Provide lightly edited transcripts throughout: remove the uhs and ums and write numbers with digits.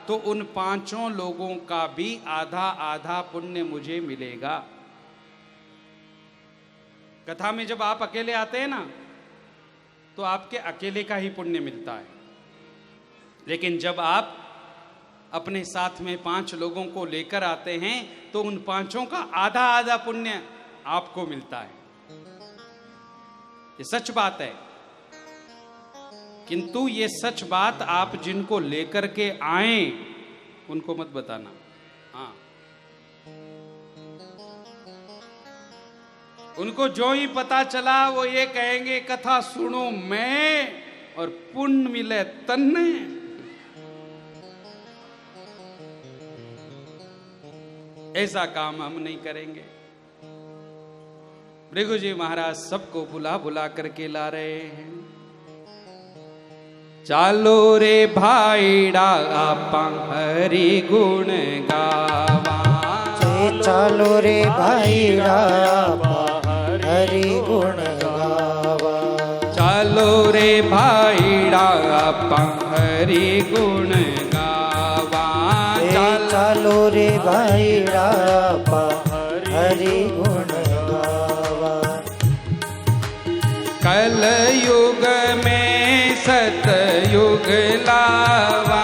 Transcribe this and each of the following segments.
तो उन पांचों लोगों का भी आधा आधा पुण्य मुझे मिलेगा। कथा में जब आप अकेले आते हैं ना, तो आपके अकेले का ही पुण्य मिलता है, लेकिन जब आप अपने साथ में 5 लोगों को लेकर आते हैं तो उन पांचों का आधा आधा पुण्य आपको मिलता है। ये सच बात है, किंतु ये सच बात आप जिनको लेकर के आए उनको मत बताना। हाँ, उनको जो ही पता चला वो ये कहेंगे कथा सुनो मैं और पुण्य मिले तन्ने। ऐसा काम हम नहीं करेंगे। भृगु जी महाराज सबको बुला बुला करके ला रहे हैं। चालो रे भाईड़ा आपा हरि गुण गावा, चालो रे भाईड़ा आपा हरि गुण गावा, चालो रे भाईड़ा आपा हरि गुण गावा, चालो रे भाईड़ा आपा हरि गुण गावा। कल युग में सतयुग लावा,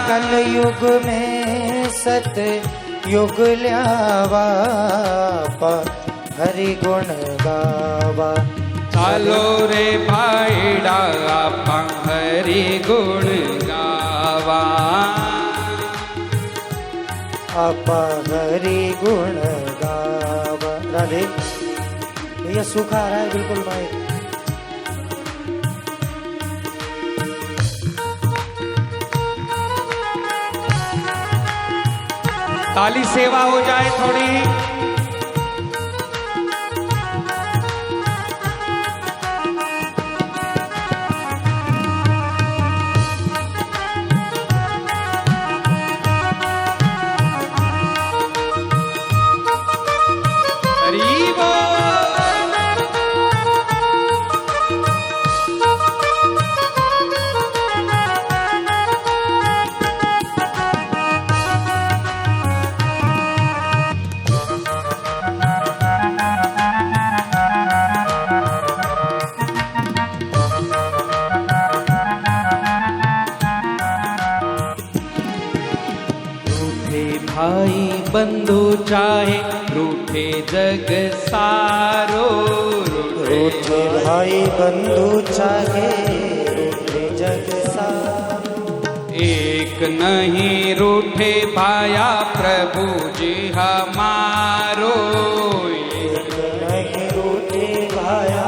कल युग में सतयुग ल्यावा, हरि गुण गावा। चालो रे भाईड़ा आपा हरि गुण गावा, आपा हरि गुण गावा। राधे भैया सूखा आ रहा है बिल्कुल भाई। ताली सेवा हो जाए थोड़ी। भाई बंधु चाहे रूठे जग सारो, रूठे भाई बंधु चाहे रूठे जग सारो। एक नहीं रूठे भाया प्रभु जी हमारो, एक नहीं रूठे भाया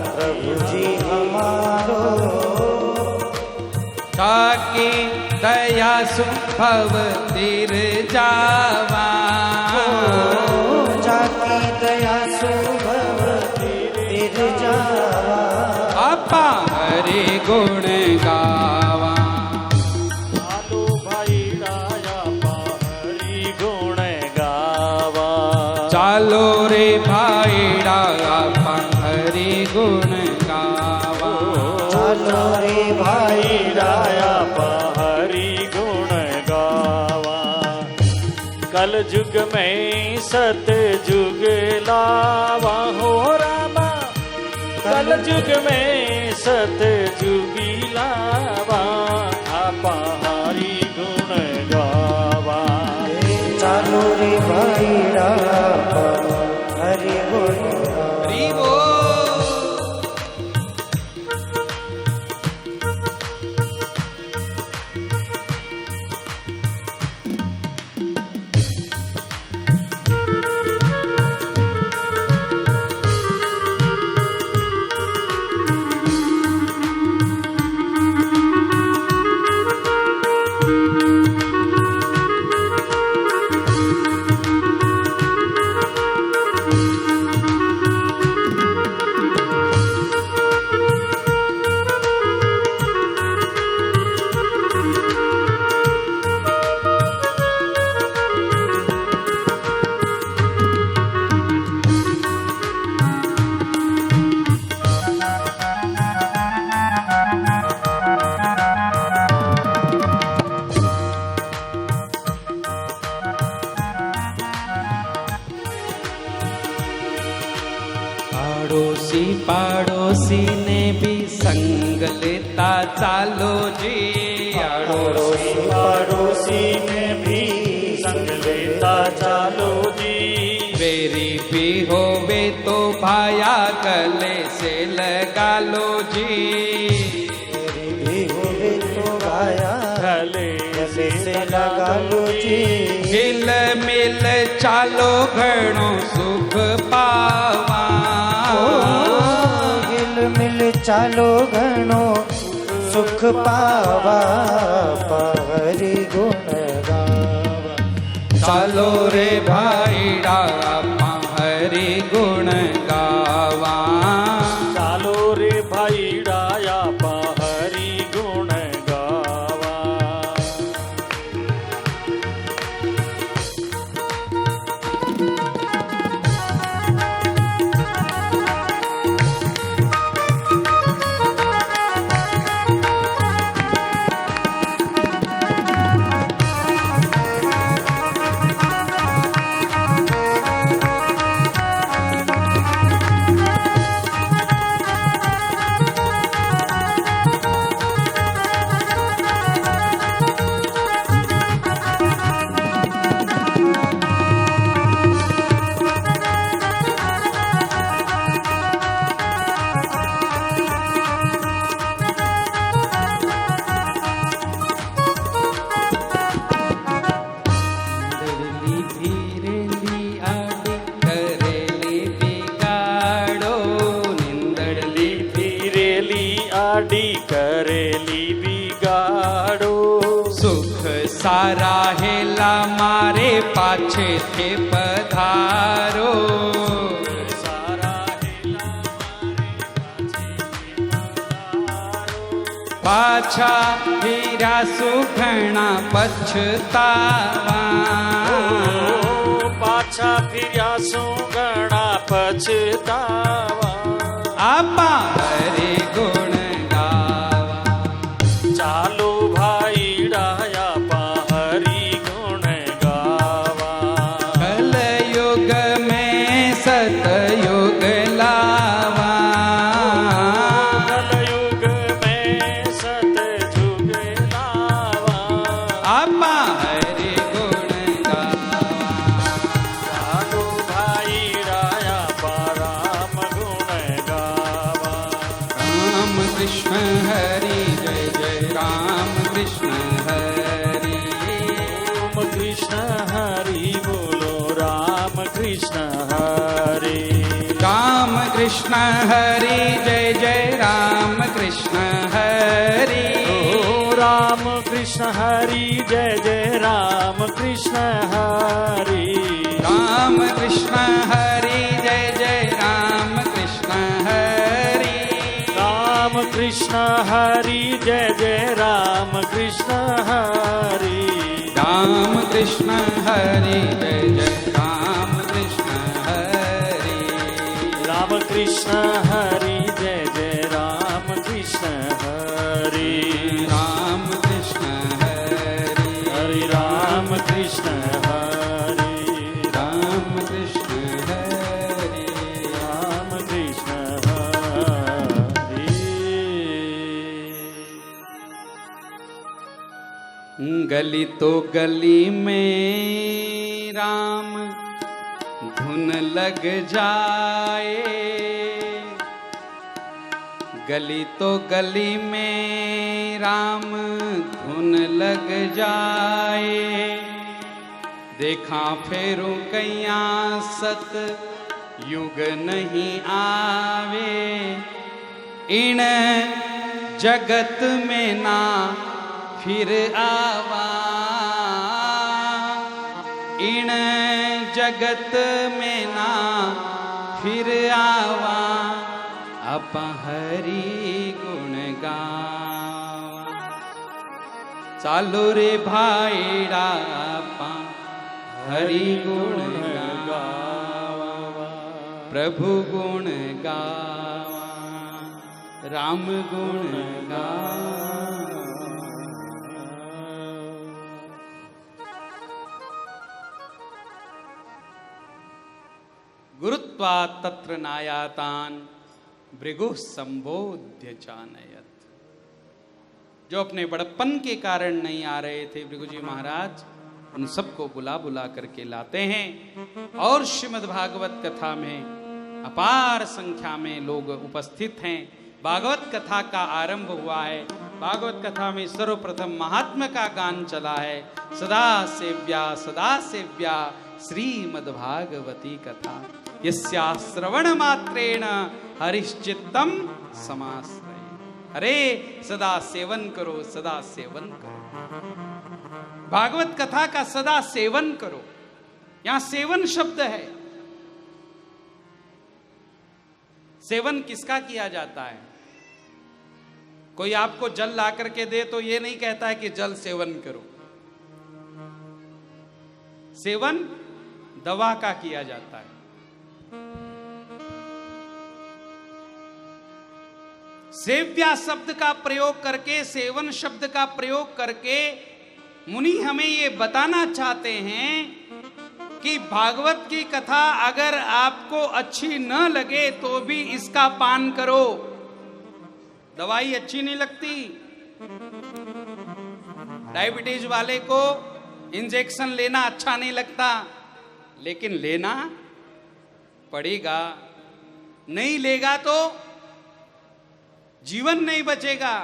प्रभु जी हमारो। ताकि दया सुभव तिर जावा, जाकी दया सुभव तिर जावा। आपा हरि गुण गावा, चालो भाईड़ा आपा हरि गुण गावा, चालो रे भाईड़ा आपा हरि गुण गावा, चालो रे भाईड़ा आपा कल युग में सतयुग लावा हो रामा, कल युग में सतयुगी लावा, आपा हरि गुण गावा। चालो रे भाईड़ा आपा हरि गुण गावा। चालो जी, अड़ोसी पड़ोसी में भी संग लेता चालो जी। बेरी भी होवे तो भाया गले से लगा लो जी, मेरी भी होवे तो भाया गले से लगा लो जी। हिल मिल चालो घणो सुख पावा, हिल मिल चालो घणो सुख पावा, हरि गुण गावा। चालो रे भाईड़ा हरि गुण गावा, चालो रे भाईड़ा हरि गुण गावा। करेली बिगाड़ो। सुख सारा हेला मारे पाछे थे पधारो, सारा हेला मारे पाछे थे पधारो। पाछा हीरा सुखना पछतावा, पाछा फिरा सुगणा पछतावा। आपा हरि गुण गावा, चालो भाईड़ा आपा हरि गुण गावा। कल युग में सतयुग लावा, कल युग में सतयुग लावा। आपा हरि गुण गावा, चालो भाईड़ा आपा राम गुण गावा। राम कृष्ण हरि जय जय राम कृष्ण हरि, राम कृष्ण हरि बोलो राम कृष्ण हरि। राम कृष्ण हरि जय जय राम कृष्ण हरि, ओ राम कृष्ण हरि जय जय राम कृष्ण हरि। राम कृष्ण हरि जय जय राम कृष्ण हरि, राम कृष्ण हरि जय जय राम कृष्ण हरि। राम कृष्ण हरि जय जय राम कृष्ण हरि, राम कृष्ण हरि जय जय राम कृष्ण हरि। राम कृष्ण हरि, हरि राम कृष्ण हरि। राम कृष्ण हरि, राम कृष्ण हरि। गली तो गली में राम धुन लग जाए, गली तो गली में राम धुन लग जाए। देखा फेरू कैया सत युग नहीं आवे, इन जगत में ना फिर आवा, इन जगत में ना फिर आवा। आपा हरि गुण गावा, चालो रे भाईड़ा आपा हरि गुण गावा, प्रभु गुण गावा, राम गुण गावा। गुरुत्वा तत्र नायातान भृगु संबोध्य जानयत। जो अपने बड़प्पन के कारण नहीं आ रहे थे भृगु जी महाराज, उन सबको बुला बुला करके लाते हैं। और श्रीमद् भागवत कथा में अपार संख्या में लोग उपस्थित हैं। भागवत कथा का आरंभ हुआ है। भागवत कथा में सर्वप्रथम महात्मा का गान चला है, सदा सेव्या श्रीमद् भागवती कथा, यस्या श्रवण मात्रेण हरिश्चित्तम समाश्रय। अरे सदा सेवन करो, सदा सेवन करो, भागवत कथा का सदा सेवन करो। यहां सेवन शब्द है। सेवन किसका किया जाता है? कोई आपको जल ला करके दे तो ये नहीं कहता है कि जल सेवन करो। सेवन दवा का किया जाता है। सेव्या शब्द का प्रयोग करके, सेवन शब्द का प्रयोग करके मुनि हमें ये बताना चाहते हैं कि भागवत की कथा अगर आपको अच्छी न लगे तो भी इसका पान करो। दवाई अच्छी नहीं लगती। डायबिटीज वाले को इंजेक्शन लेना अच्छा नहीं लगता, लेकिन लेना पड़ेगा। नहीं लेगा तो जीवन नहीं बचेगा।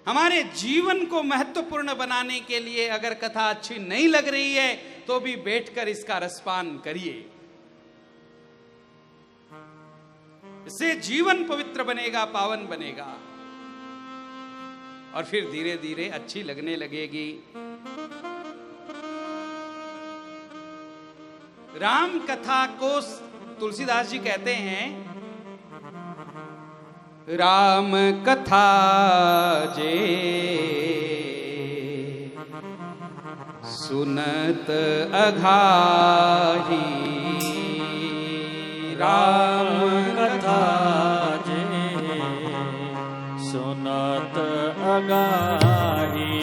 हमारे जीवन को महत्वपूर्ण बनाने के लिए अगर कथा अच्छी नहीं लग रही है तो भी बैठकर इसका रसपान करिए। इससे जीवन पवित्र बनेगा, पावन बनेगा और फिर धीरे धीरे अच्छी लगने लगेगी। राम कथा को तुलसीदास जी कहते हैं, राम कथा जे सुनत अघाही, राम कथा जे सुनत अघाही,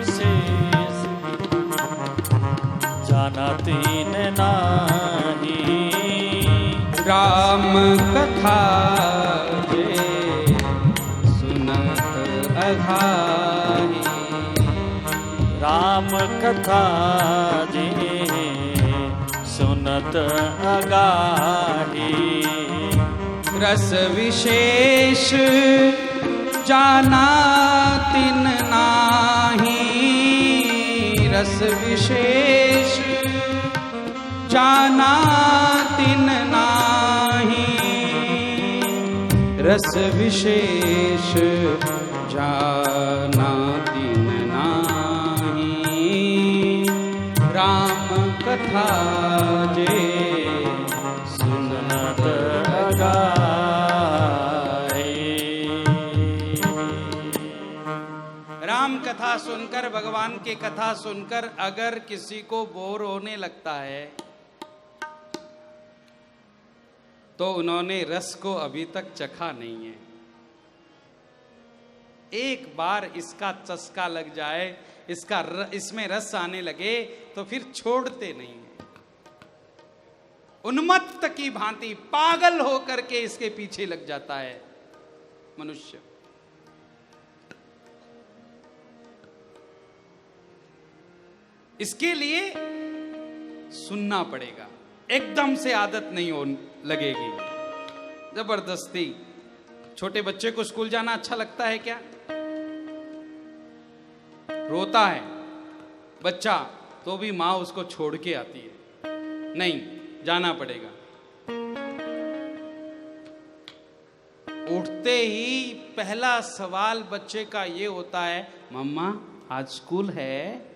शेष जानती नाही। राम कथा जे सुनत अघाही, राम कथा जे सुनत अघाही, रस विशेष जाना तिन नाही, रस विशेष जाना तिन नाही, रस विशेष जाना तिन नाही। राम कथा जे सुनत राम कथा सुनकर, भगवान की कथा सुनकर अगर किसी को बोर होने लगता है तो उन्होंने रस को अभी तक चखा नहीं है। एक बार इसका चस्का लग जाए, इसमें रस आने लगे तो फिर छोड़ते नहीं। उन्मत्त की भांति पागल होकर के इसके पीछे लग जाता है मनुष्य। इसके लिए सुनना पड़ेगा, एकदम से आदत नहीं हो लगेगी। जबरदस्ती छोटे बच्चे को स्कूल जाना अच्छा लगता है क्या? रोता है बच्चा तो भी माँ उसको छोड़ के आती है। नहीं, जाना पड़ेगा। उठते ही पहला सवाल बच्चे का ये होता है, मम्मा आज स्कूल है?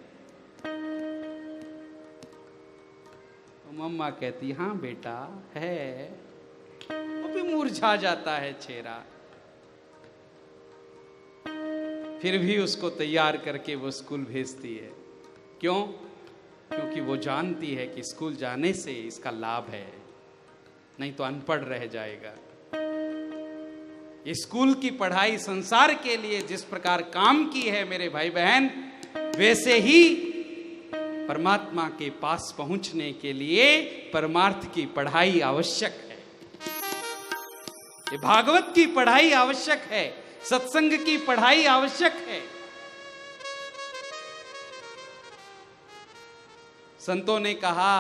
मम्मा कहती हाँ बेटा है। वो भी मुरझा जाता है चेहरा। फिर भी उसको तैयार करके वो स्कूल भेजती है। क्यों? क्योंकि वो जानती है कि स्कूल जाने से इसका लाभ है, नहीं तो अनपढ़ रह जाएगा। स्कूल की पढ़ाई संसार के लिए जिस प्रकार काम की है मेरे भाई बहन, वैसे ही परमात्मा के पास पहुंचने के लिए परमार्थ की पढ़ाई आवश्यक है। ये भागवत की पढ़ाई आवश्यक है, सत्संग की पढ़ाई आवश्यक है। संतों ने कहा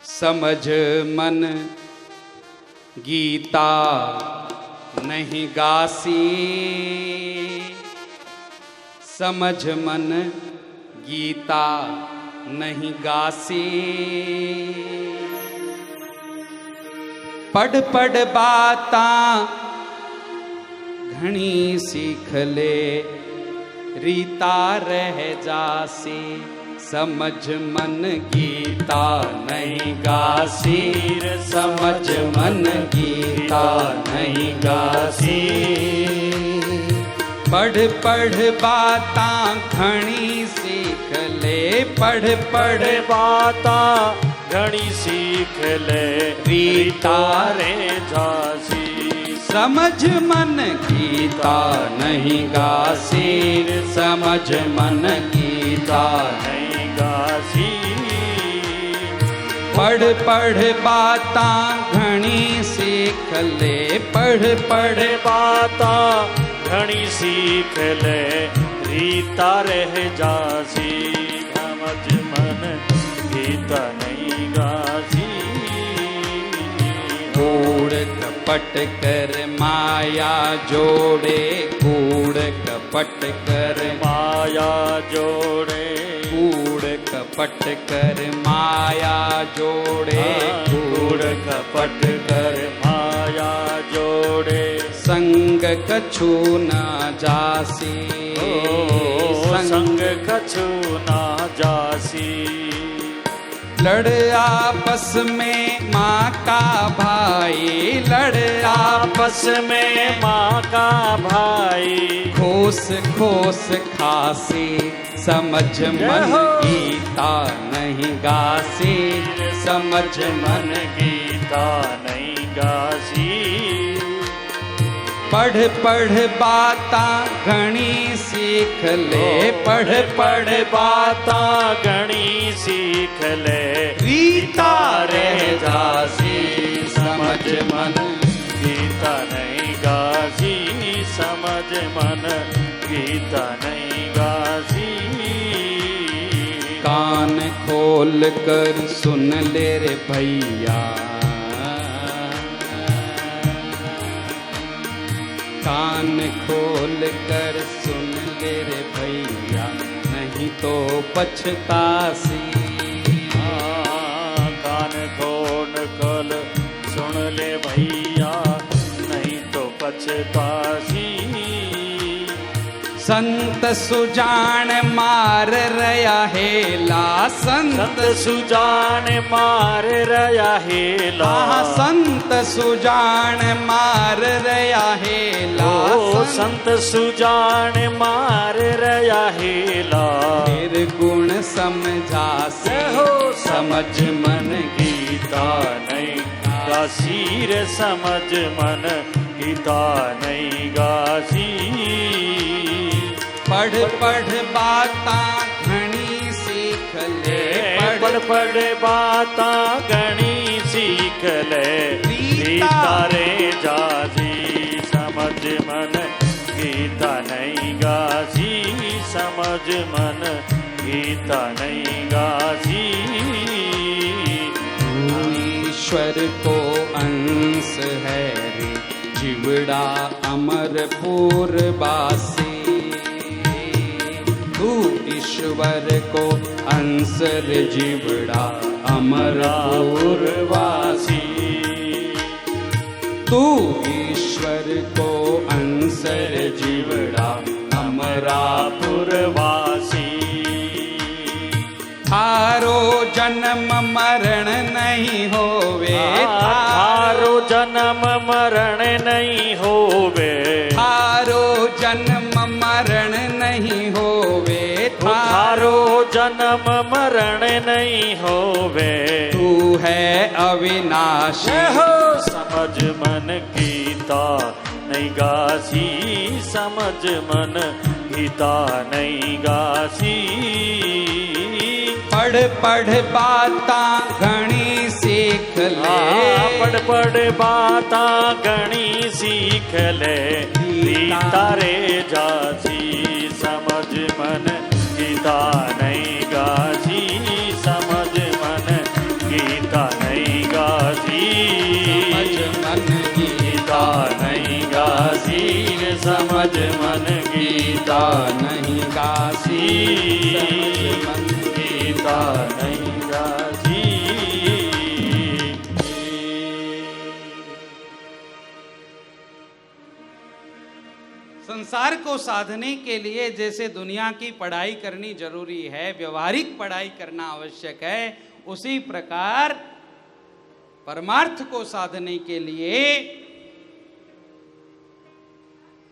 समझ मन गीता नहीं गासी, समझ मन गीता नहीं गासी, पढ़ पढ़ बाता घणी सीख ले, रीता रह जासी, समझ मन गीता नहीं गासी, समझ मन गीता नहीं गासी, पढ़ पढ़ बाता घणी सीख ले, पढ़ पढ़ बाता घणी सीख ले, रीता रे झांसी, समझ मन गीता नहीं गासी, समझ मन गीता नहीं गासी, पढ़ पढ़ बाता घणी सीख ले, पढ़ पढ़ बाता घणी सीख ले, रीता रह जासी, समझ मन गीता नहीं गासी, कूड़ कपट कर माया जोड़े, कूड़ कपट कर माया जोड़े, कूड़ कपट कर माया जोड़े, कूड़ कपट कर माया जोड़े, संग कछु न जासी, संग कछु ना जासी, लड़ आपस में माँ का भाई, लड़ आपस में माँ का भाई, खोस खोस खासी, समझ मन गीता नहीं गासी, समझ मन गीता नहीं गासी, पढ़ पढ़ बाता घणी सीख ले, पढ़ पढ़ बाता घणी सीख ले, रीता रह जासी, समझ मन गीता नहीं गासी, समझ मन गीता नहीं गासी, कान खोल कर सुन ले रे भैया, कान खोल कर सुन ले रे भैया, नहीं तो पछतासी, कान खोल कर सुन ले भैया, नहीं तो पछतासी, संत सुजान मार रया हेला, संत सुजान मार रया हेला, संत सुजान मार रया हेला, संत सुजान मार रया हेला, निर्गुण समझासी, समझ मन गीता नहीं गासी रे, समझ मन गीता नहीं गासी, पढ़ पढ़ बाता घणी सीख ले, पढ़ पढ़ बाता घणी सीख ले, रीता रे जासी, समझ मन गीता नहीं गासी, समझ मन गीता नहीं गासी, ईश्वर को अंश है रे जीवड़ा अमरपुर वासी, तू ईश्वर को अंश रे जीवड़ा अमरपुर वासी, तू ईश्वर को अंश रे जीवड़ा अमरापुर वासी, थारो जन्म मरण नहीं होवे, थारो जन्म मरण नहीं होवे, थारो जन्म मरण नहीं होवे, थारो जन्म मरण नहीं होवे, तू है अविनाशी, समझ मन गीता नहीं गासी, समझ मन गीता नहीं गासी, पढ़ पढ़ बातां घणी सीख ले, पढ़ बातां घणी सीख ले, गीता रे जासी समझ मन, गीता नहीं गाजी समझ मन, गीता नहीं गाजी समझ मन, गीता नहीं गाजी समझ मन, गीता नहीं गासी समझ मन, गीता नहीं गाजी। संसार को साधने के लिए जैसे दुनिया की पढ़ाई करनी जरूरी है, व्यवहारिक पढ़ाई करना आवश्यक है, उसी प्रकार परमार्थ को साधने के लिए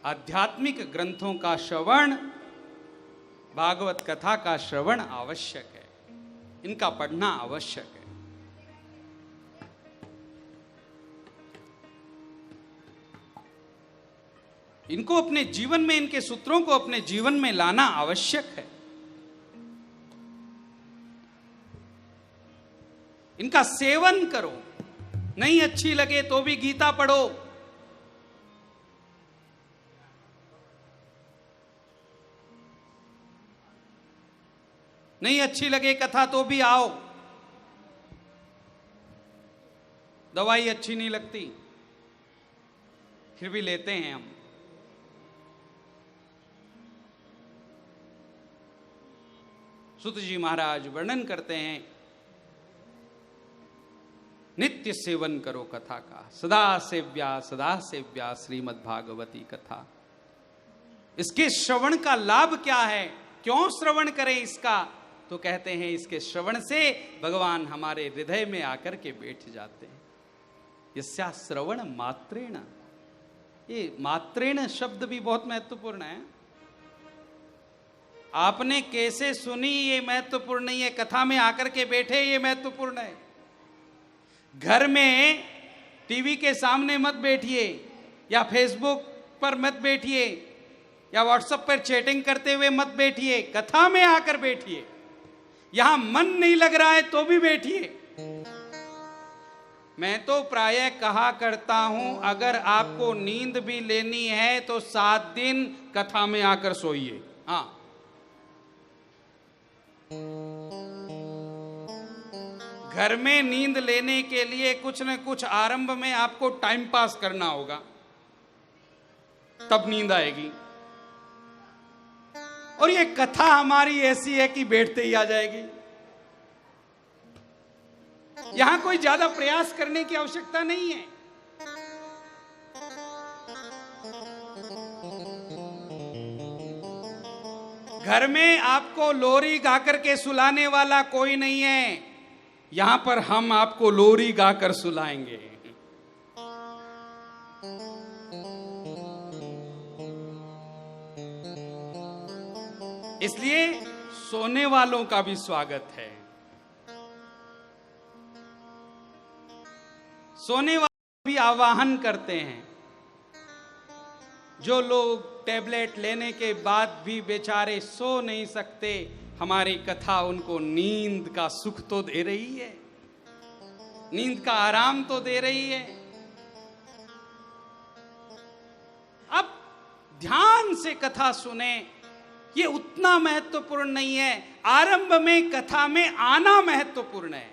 आध्यात्मिक ग्रंथों का श्रवण, भागवत कथा का श्रवण आवश्यक है, इनका पढ़ना आवश्यक है। इनको अपने जीवन में, इनके सूत्रों को अपने जीवन में लाना आवश्यक है। इनका सेवन करो, नहीं अच्छी लगे तो भी गीता पढ़ो, नहीं अच्छी लगे कथा तो भी आओ, दवाई अच्छी नहीं लगती फिर भी लेते हैं हम। सुत जी महाराज वर्णन करते हैं, नित्य सेवन करो कथा का, सदा सेव्या श्रीमद् भागवती कथा। इसके श्रवण का लाभ क्या है, क्यों श्रवण करें इसका? तो कहते हैं इसके श्रवण से भगवान हमारे हृदय में आकर के बैठ जाते हैं। यस्या श्रवण मात्रेण, ये मात्रेण शब्द भी बहुत महत्वपूर्ण है। आपने कैसे सुनी ये महत्वपूर्ण नहीं है, कथा में आकर के बैठे ये महत्वपूर्ण है। घर में टीवी के सामने मत बैठिए, या फेसबुक पर मत बैठिए, या व्हाट्सएप पर चैटिंग करते हुए मत बैठिए, कथा में आकर बैठिए। यहां मन नहीं लग रहा है तो भी बैठिए। मैं तो प्रायः कहा करता हूं, अगर आपको नींद भी लेनी है तो 7 दिन कथा में आकर सोइए। हाँ, घर में नींद लेने के लिए कुछ न कुछ आरंभ में आपको टाइम पास करना होगा, तब नींद आएगी। और ये कथा हमारी ऐसी है कि बैठते ही आ जाएगी। यहां कोई ज्यादा प्रयास करने की आवश्यकता नहीं है। घर में आपको लोरी गाकर के सुलाने वाला कोई नहीं है, यहां पर हम आपको लोरी गाकर सुलाएंगे। इसलिए सोने वालों का भी स्वागत है। सोने वाले भी आवाहन करते हैं। जो लोग टैबलेट लेने के बाद भी बेचारे सो नहीं सकते, हमारी कथा उनको नींद का सुख तो दे रही है, नींद का आराम तो दे रही है। अब ध्यान से कथा सुने, ये उतना महत्वपूर्ण नहीं है। आरंभ में कथा में आना महत्वपूर्ण है,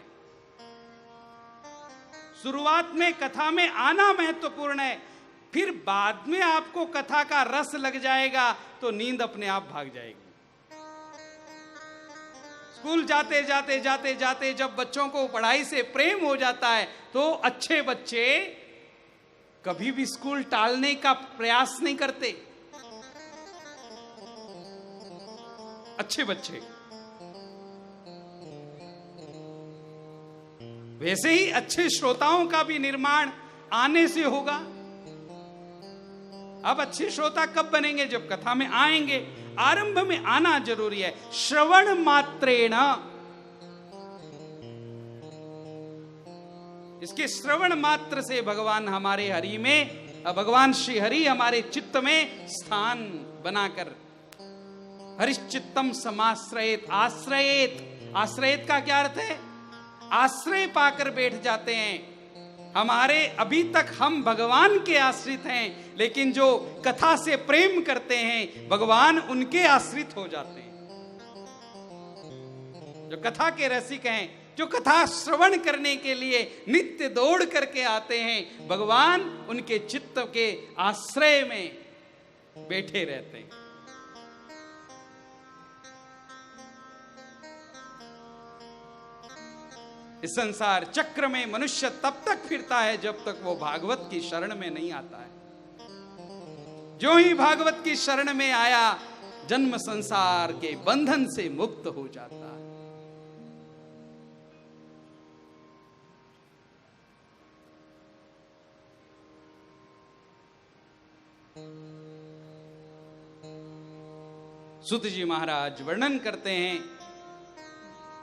शुरुआत में कथा में आना महत्वपूर्ण है। फिर बाद में आपको कथा का रस लग जाएगा तो नींद अपने आप भाग जाएगी। स्कूल जाते जाते जाते जाते जब बच्चों को पढ़ाई से प्रेम हो जाता है तो अच्छे बच्चे कभी भी स्कूल टालने का प्रयास नहीं करते। अच्छे बच्चे वैसे ही अच्छे श्रोताओं का भी निर्माण आने से होगा। अब अच्छे श्रोता कब बनेंगे? जब कथा में आएंगे। आरंभ में आना जरूरी है। श्रवण मात्रेण, इसके श्रवण मात्र से भगवान हमारे हरि में, भगवान श्री हरि हमारे चित्त में स्थान बनाकर, हरिश्चित्तम समाश्रयेत, आश्रयेत, आश्रयित का क्या अर्थ है? आश्रय पाकर बैठ जाते हैं। हमारे अभी तक हम भगवान के आश्रित हैं, लेकिन जो कथा से प्रेम करते हैं भगवान उनके आश्रित हो जाते हैं। जो कथा के रसिक हैं, जो कथा श्रवण करने के लिए नित्य दौड़ करके आते हैं, भगवान उनके चित्त के आश्रय में बैठे रहते हैं। इस संसार चक्र में मनुष्य तब तक फिरता है जब तक वो भागवत की शरण में नहीं आता है। जो ही भागवत की शरण में आया, जन्म संसार के बंधन से मुक्त हो जाता है। सूत जी महाराज वर्णन करते हैं,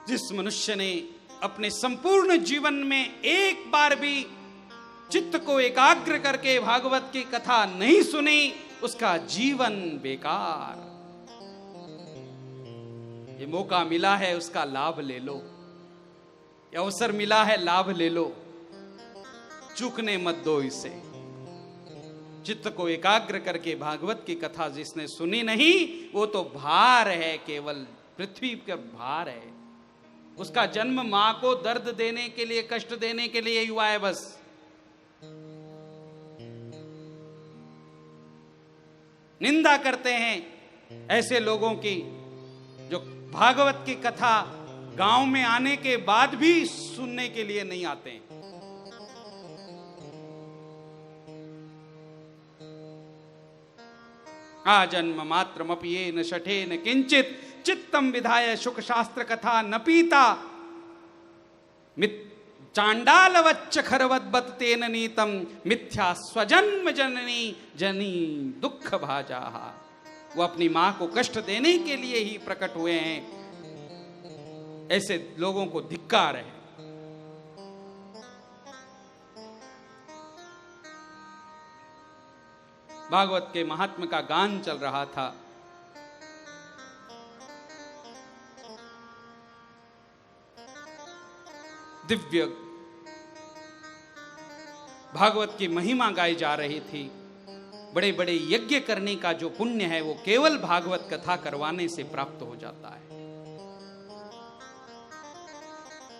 जिस मनुष्य ने अपने संपूर्ण जीवन में एक बार भी चित्त को एकाग्र करके भागवत की कथा नहीं सुनी, उसका जीवन बेकार। ये मौका मिला है, उसका लाभ ले लो। ये अवसर मिला है, लाभ ले लो, चूकने मत दो इसे। चित्त को एकाग्र करके भागवत की कथा जिसने सुनी नहीं, वो तो भार है, केवल पृथ्वी का भार है। उसका जन्म मां को दर्द देने के लिए, कष्ट देने के लिए हुआ है बस। निंदा करते हैं ऐसे लोगों की जो भागवत की कथा गांव में आने के बाद भी सुनने के लिए नहीं आते हैं। आजन्म मात्रमपि येन शठेन किंचित चित्तम विधाय शुक शास्त्र कथा न पीता चांडालवच्च खरवद्बत तेन नीतम मिथ्या स्वजन्म जननी जनी दुख भाजा। वो अपनी मां को कष्ट देने के लिए ही प्रकट हुए हैं। ऐसे लोगों को धिक्कार है। भागवत के महात्म का गान चल रहा था। दिव्य भागवत की महिमा गाई जा रही थी। बड़े बड़े यज्ञ करने का जो पुण्य है वो केवल भागवत कथा करवाने से प्राप्त हो जाता है।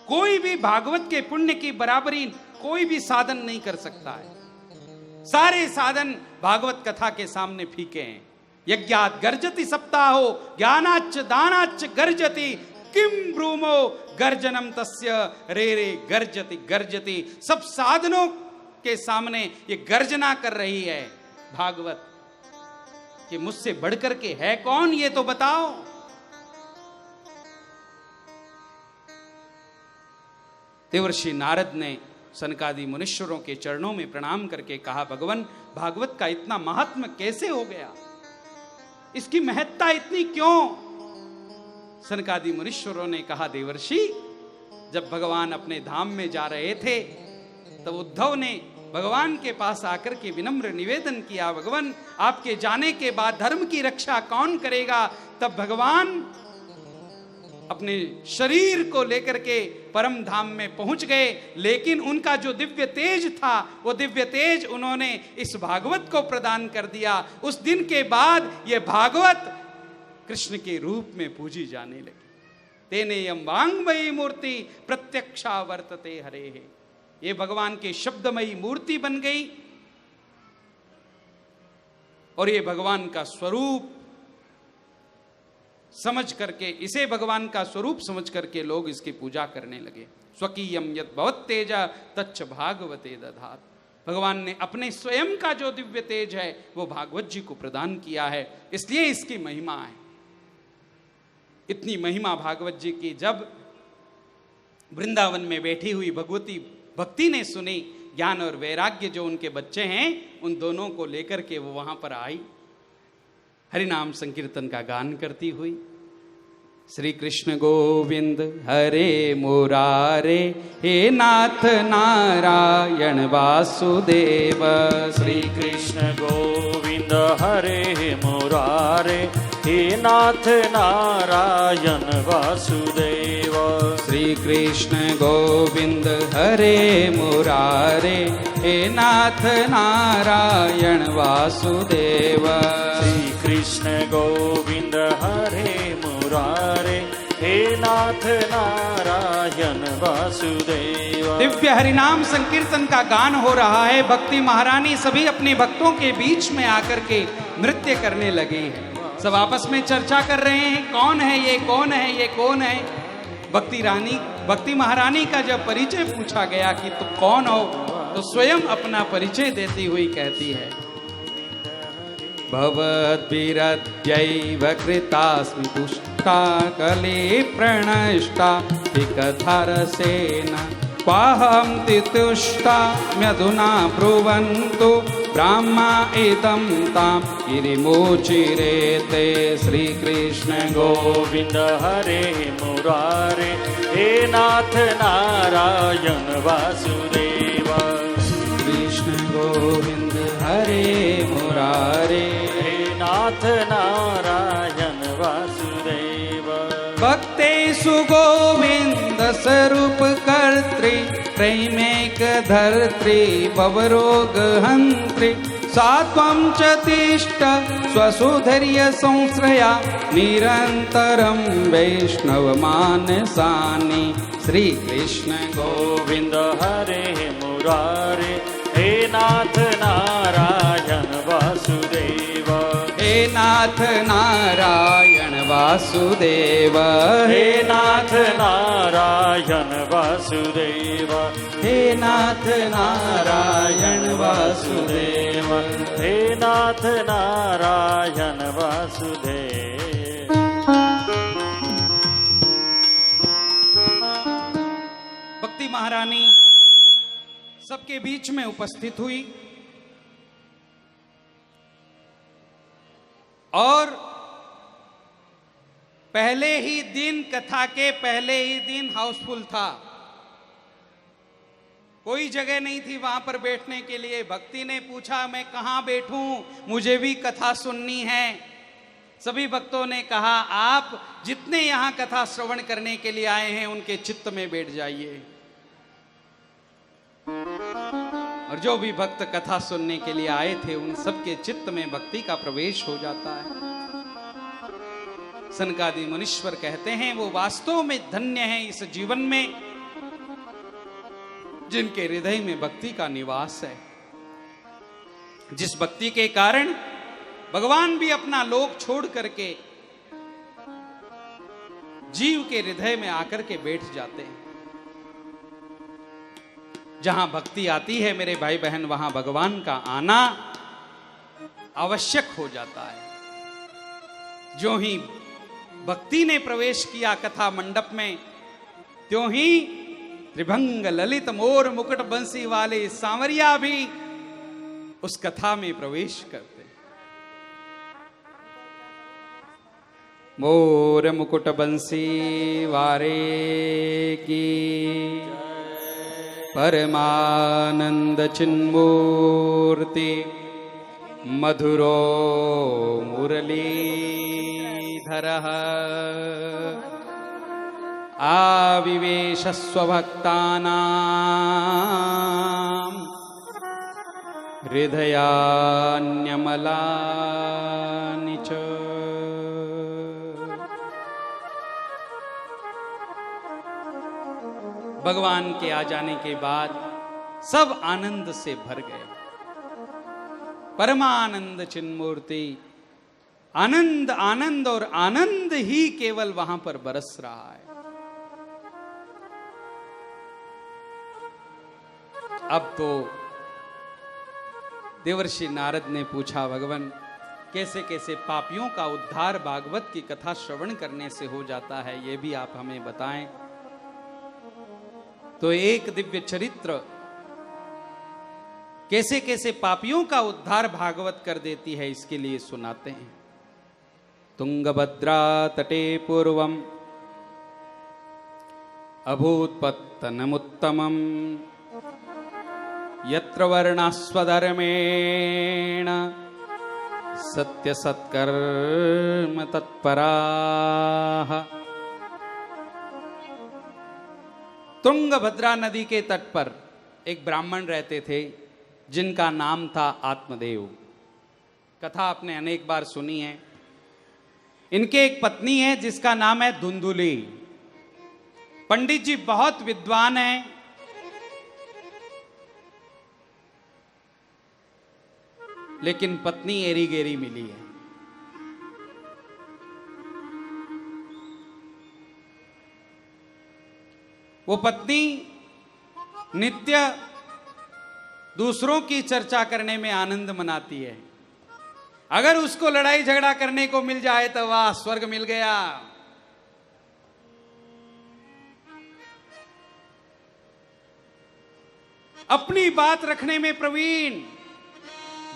कोई भी भागवत के पुण्य की बराबरी कोई भी साधन नहीं कर सकता है। सारे साधन भागवत कथा के सामने फीके हैं। यज्ञात गर्जति सप्ताहो ज्ञानाच्च दानाच्च गर्जति किम ब्रूमो गर्जनम तस्य रे रे गर्जति गर्जति। सब साधनों के सामने ये गर्जना कर रही है भागवत कि मुझसे बढ़कर के है कौन, ये तो बताओ। देवर्षि नारद ने सनकादि मुनीश्वरों के चरणों में प्रणाम करके कहा, भगवान भागवत का इतना महात्म कैसे हो गया, इसकी महत्ता इतनी क्यों? सनकादि मुनीश्वरों ने कहा, देवर्षि जब भगवान अपने धाम में जा रहे थे तब उद्धव ने भगवान के पास आकर के विनम्र निवेदन किया, भगवान आपके जाने के बाद धर्म की रक्षा कौन करेगा? तब भगवान अपने शरीर को लेकर के परम धाम में पहुंच गए, लेकिन उनका जो दिव्य तेज था वो दिव्य तेज उन्होंने इस भागवत को प्रदान कर दिया। उस दिन के बाद ये भागवत कृष्ण के रूप में पूजी जाने लगी। तेनेयम वांग्मयी मूर्ति प्रत्यक्षा वर्तते हरे है। ये भगवान के शब्दमयी मूर्ति बन गई और ये भगवान का स्वरूप समझ करके, इसे भगवान का स्वरूप समझ करके लोग इसकी पूजा करने लगे। स्वकीयम यत् भवत् तेजा तच्च भागवते दधात। भगवान ने अपने स्वयं का जो दिव्य तेज है वो भागवत जी को प्रदान किया है, इसलिए इसकी महिमा है। इतनी महिमा भागवत जी की जब वृंदावन में बैठी हुई भगवती भक्ति ने सुनी, ज्ञान और वैराग्य जो उनके बच्चे हैं उन दोनों को लेकर के वो वहां पर आई, हरिनाम संकीर्तन का गान करती हुई। श्री कृष्ण गोविंद हरे मुरारे, हे नाथ नारायण वासुदेव। श्री कृष्ण गोविंद हरे मुरारे, हे नाथ नारायण वासुदेव। श्री कृष्ण गोविंद हरे मुरारे, हे नाथ नारायण वासुदेव। श्री कृष्ण गोविंद हरे मुरारे, हे नाथ नारायण वासुदेव। दिव्य हरिनाम संकीर्तन का गान हो रहा है। भक्ति महारानी सभी अपने भक्तों के बीच में आकर के नृत्य करने लगी है। सब आपस में चर्चा कर रहे हैं, कौन है ये, कौन है ये, कौन है। भक्ति महारानी का जब परिचय पूछा गया कि तुम कौन हो, तो स्वयं अपना परिचय देती हुई कहती है, भवद्भिरद्यैव कृतास्मि तुष्टा कले प्रणष्टा विकथारसेन, क्वाहं तितुष्टा म्यधुना ब्रुवन्तु ब्राह्मा इदं तां गिरिमुचिरेते। श्री कृष्ण गोविंद हरे मुरारे, हे नाथ नारायण वासुदेव। कृष्ण गोविंद हरे मुरारे, हे नाथ नारायण वासुदेव। भक्तेषु गोविंद स्वरूप कर्त्री, त्रैमेक धर्त्री भवरोग हंत्री, सात्वं च तिष्ठ स्वसुधर्य संश्रया, निरंतरं वैष्णव मानसानि। श्री कृष्ण गोविंद हरे मुरारे, हे नाथ नारायण वासुदेव। हे नाथ नारायण वासुदेव, हे नाथ नारायण वासुदेव। हे नाथ नारायण वासुदेव, हे नाथ नारायण वासुदेव। भक्ति महारानी सबके बीच में उपस्थित हुई और पहले ही दिन, कथा के पहले ही दिन हाउसफुल था। कोई जगह नहीं थी वहां पर बैठने के लिए। भक्ति ने पूछा, मैं कहां बैठूं, मुझे भी कथा सुननी है। सभी भक्तों ने कहा, आप जितने यहां कथा श्रवण करने के लिए आए हैं उनके चित्त में बैठ जाइए। और जो भी भक्त कथा सुनने के लिए आए थे उन सबके चित्त में भक्ति का प्रवेश हो जाता है। सनकादि मुनीश्वर कहते हैं, वो वास्तव में धन्य है इस जीवन में जिनके हृदय में भक्ति का निवास है, जिस भक्ति के कारण भगवान भी अपना लोक छोड़ करके जीव के हृदय में आकर के बैठ जाते हैं। जहां भक्ति आती है मेरे भाई बहन, वहां भगवान का आना आवश्यक हो जाता है। जो ही भक्ति ने प्रवेश किया कथा मंडप में, त्यों ही त्रिभंग ललित मोर मुकुट बंसी वाले सांवरिया भी उस कथा में प्रवेश करते। मोर मुकुट बंसी वारे की, परमानंद चिन्मूर्ति मधुरो मुरलीधरः, आविवेश स्वभक्तानां हृदयान्यमलानि च। भगवान के आ जाने के बाद सब आनंद से भर गए। परमानंद चिन्मूर्ति, आनंद आनंद और आनंद ही केवल वहां पर बरस रहा है। अब तो देवर्षि नारद ने पूछा, भगवान कैसे कैसे पापियों का उद्धार भागवत की कथा श्रवण करने से हो जाता है, ये भी आप हमें बताएं। तो एक दिव्य चरित्र कैसे कैसे पापियों का उद्धार भागवत कर देती है, इसके लिए सुनाते हैं। तुंगभद्रा तटे पूर्वम अभूत्पत्तनमुत्तमम्, यत्र वर्णास्वधर्मेण सत्यसत्कर्म तत्पराः, तुंगभद्रा नदी के तट पर एक ब्राह्मण रहते थे जिनका नाम था आत्मदेव। कथा आपने अनेक बार सुनी है। इनके एक पत्नी है जिसका नाम है धुंधुली। पंडित जी बहुत विद्वान हैं, लेकिन पत्नी एरी गेरी मिली है। वो पत्नी नित्य दूसरों की चर्चा करने में आनंद मनाती है। अगर उसको लड़ाई झगड़ा करने को मिल जाए तो वाह, स्वर्ग मिल गया। अपनी बात रखने में प्रवीण,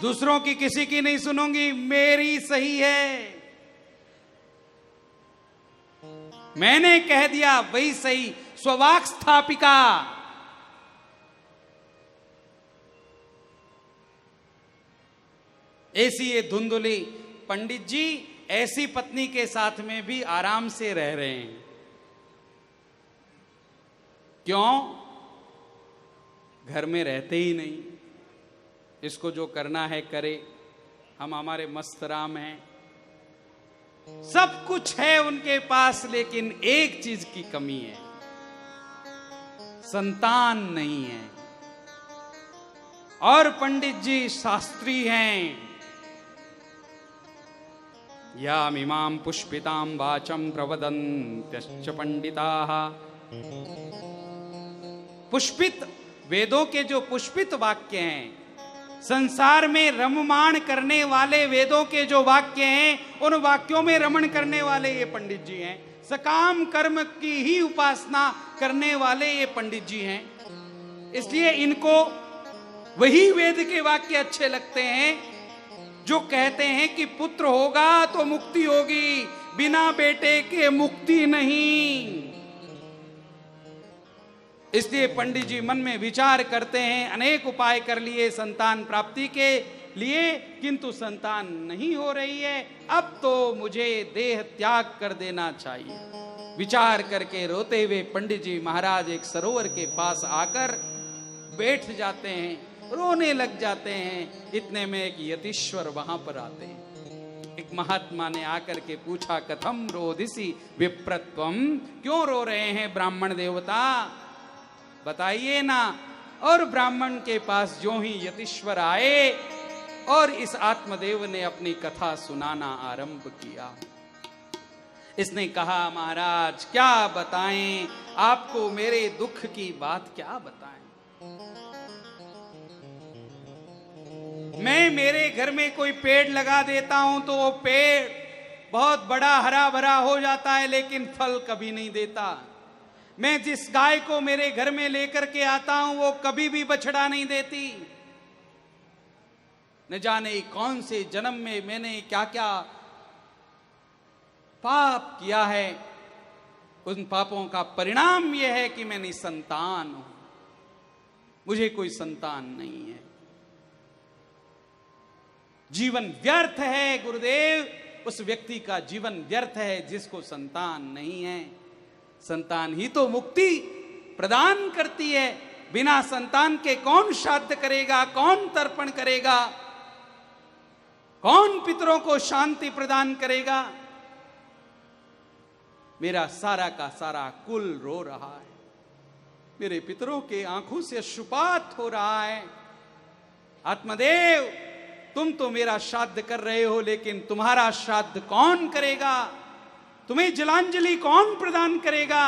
दूसरों की किसी की नहीं सुनूंगी, मेरी सही है, मैंने कह दिया वही सही, स्ववाक स्थापिका। ऐसी ये धुंधुली। पंडित जी ऐसी पत्नी के साथ में भी आराम से रह रहे हैं। क्यों? घर में रहते ही नहीं, इसको जो करना है करे, हम हमारे मस्त राम हैं, सब कुछ है उनके पास, लेकिन एक चीज की कमी है, संतान नहीं है। और पंडित जी शास्त्री हैं। यामिमां पुष्पितां वाचं प्रवदन्त्यश्च पंडिताः। पुष्पित वेदों के जो पुष्पित वाक्य हैं, संसार में रममाण करने वाले वेदों के जो वाक्य हैं, उन वाक्यों में रमण करने वाले ये पंडित जी हैं। सकाम कर्म की ही उपासना करने वाले ये पंडित जी हैं। इसलिए इनको वही वेद के वाक्य अच्छे लगते हैं जो कहते हैं कि पुत्र होगा तो मुक्ति होगी, बिना बेटे के मुक्ति नहीं। इसलिए पंडित जी मन में विचार करते हैं, अनेक उपाय कर लिए संतान प्राप्ति के लिए, किंतु संतान नहीं हो रही है। अब तो मुझे देह त्याग कर देना चाहिए। विचार करके रोते हुए पंडित जी महाराज एक सरोवर के पास आकर बैठ जाते हैं, रोने लग जाते हैं। इतने में एक यतीश्वर वहां पर आते हैं। एक महात्मा ने आकर के पूछा, कथम रोदिसी विप्रत्वम, क्यों रो रहे हैं ब्राह्मण देवता, बताइए ना। और ब्राह्मण के पास जो ही यतीश्वर आए और इस आत्मदेव ने अपनी कथा सुनाना आरंभ किया। इसने कहा, महाराज क्या बताएं आपको, मेरे दुख की बात क्या बताएं। मैं मेरे घर में कोई पेड़ लगा देता हूं तो वो पेड़ बहुत बड़ा हरा भरा हो जाता है, लेकिन फल कभी नहीं देता। मैं जिस गाय को मेरे घर में लेकर के आता हूं वो कभी भी बछड़ा नहीं देती। न जाने कौन से जन्म में मैंने क्या क्या पाप किया है, उन पापों का परिणाम यह है कि मैं निसंतान हूं, मुझे कोई संतान नहीं है। जीवन व्यर्थ है गुरुदेव, उस व्यक्ति का जीवन व्यर्थ है जिसको संतान नहीं है। संतान ही तो मुक्ति प्रदान करती है। बिना संतान के कौन श्राद्ध करेगा, कौन तर्पण करेगा, कौन पितरों को शांति प्रदान करेगा। मेरा सारा का सारा कुल रो रहा है, मेरे पितरों के आंखों से अश्रुपात हो रहा है। आत्मदेव, तुम तो मेरा श्राद्ध कर रहे हो, लेकिन तुम्हारा श्राद्ध कौन करेगा, तुम्हें जलांजलि कौन प्रदान करेगा।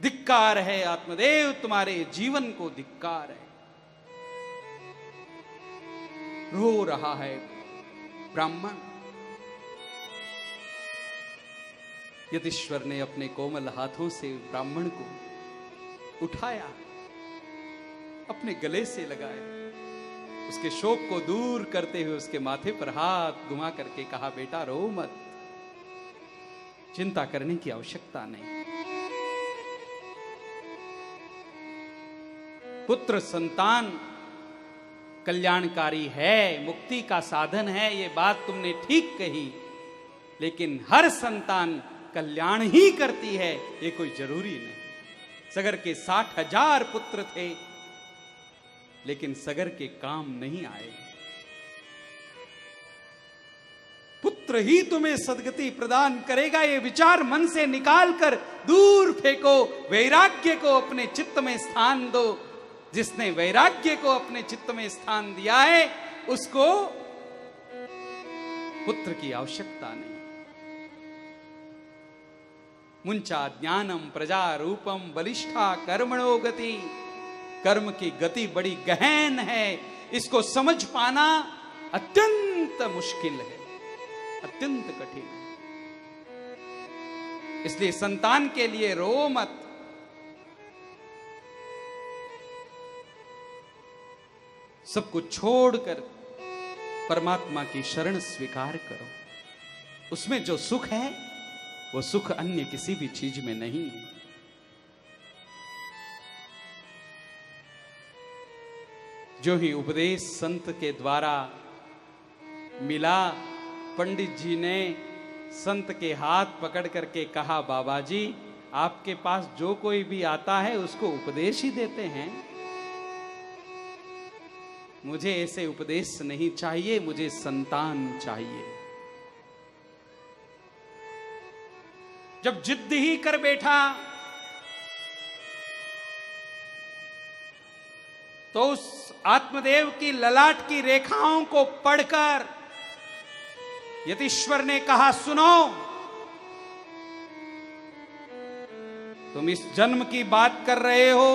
धिक्कार है आत्मदेव, तुम्हारे जीवन को धिक्कार है। रो रहा है ब्राह्मण। यतीश्वर ने अपने कोमल हाथों से ब्राह्मण को उठाया, अपने गले से लगाया, उसके शोक को दूर करते हुए उसके माथे पर हाथ घुमा करके कहा, बेटा रो मत, चिंता करने की आवश्यकता नहीं। पुत्र संतान कल्याणकारी है, मुक्ति का साधन है, ये बात तुमने ठीक कही, लेकिन हर संतान कल्याण ही करती है, ये कोई जरूरी नहीं। सगर के 60,000 पुत्र थे, लेकिन सगर के काम नहीं आए। पुत्र ही तुम्हें सदगति प्रदान करेगा, ये विचार मन से निकाल कर दूर फेंको। वैराग्य को अपने चित्त में स्थान दो। जिसने वैराग्य को अपने चित्त में स्थान दिया है, उसको पुत्र की आवश्यकता नहीं। मुंचा ज्ञानम प्रजा रूपम बलिष्ठा कर्मणो गति। कर्म की गति बड़ी गहन है, इसको समझ पाना अत्यंत मुश्किल है, अत्यंत कठिन है। इसलिए संतान के लिए रो मत। सब कुछ छोड़कर परमात्मा की शरण स्वीकार करो। उसमें जो सुख है, वो सुख अन्य किसी भी चीज में नहीं है। जो ही उपदेश संत के द्वारा मिला, पंडित जी ने संत के हाथ पकड़ करके कहा, बाबा जी आपके पास जो कोई भी आता है उसको उपदेश ही देते हैं, मुझे ऐसे उपदेश नहीं चाहिए, मुझे संतान चाहिए। जब जिद ही कर बैठा तो उस आत्मदेव की ललाट की रेखाओं को पढ़कर यतीश्वर ने कहा, सुनो, तुम इस जन्म की बात कर रहे हो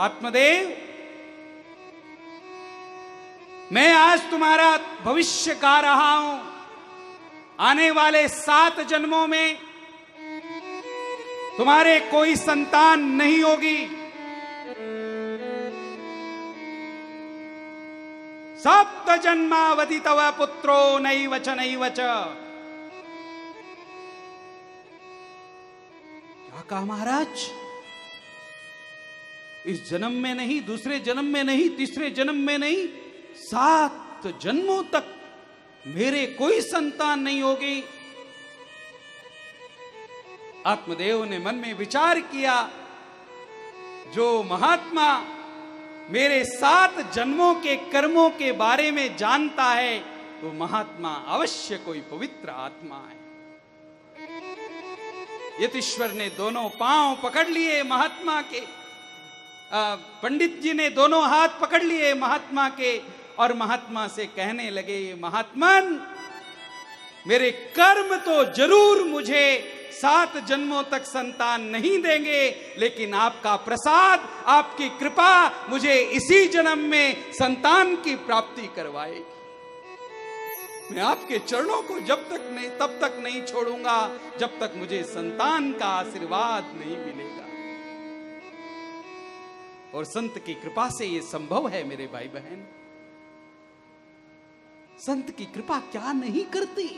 आत्मदेव, मैं आज तुम्हारा भविष्य गा रहा हूं। आने वाले 7 जन्मों में तुम्हारे कोई संतान नहीं होगी। सप्त जन्मावधि तव पुत्रो नैव च नैव च। क्या कहा महाराज? इस जन्म में नहीं, दूसरे जन्म में नहीं, तीसरे जन्म में नहीं, 7 जन्मों तक मेरे कोई संतान नहीं होगी। आत्मदेव ने मन में विचार किया, जो महात्मा मेरे 7 जन्मों के कर्मों के बारे में जानता है, वो महात्मा अवश्य कोई पवित्र आत्मा है। यतीश्वर ने दोनों पांव पकड़ लिए महात्मा के, पंडित जी ने दोनों हाथ पकड़ लिए महात्मा के और महात्मा से कहने लगे, महात्मन, मेरे कर्म तो जरूर मुझे 7 जन्मों तक संतान नहीं देंगे, लेकिन आपका प्रसाद, आपकी कृपा मुझे इसी जन्म में संतान की प्राप्ति करवाएगी। मैं आपके चरणों को तब तक नहीं छोड़ूंगा जब तक मुझे संतान का आशीर्वाद नहीं मिलेगा। और संत की कृपा से यह संभव है मेरे भाई बहन। संत की कृपा क्या नहीं करती।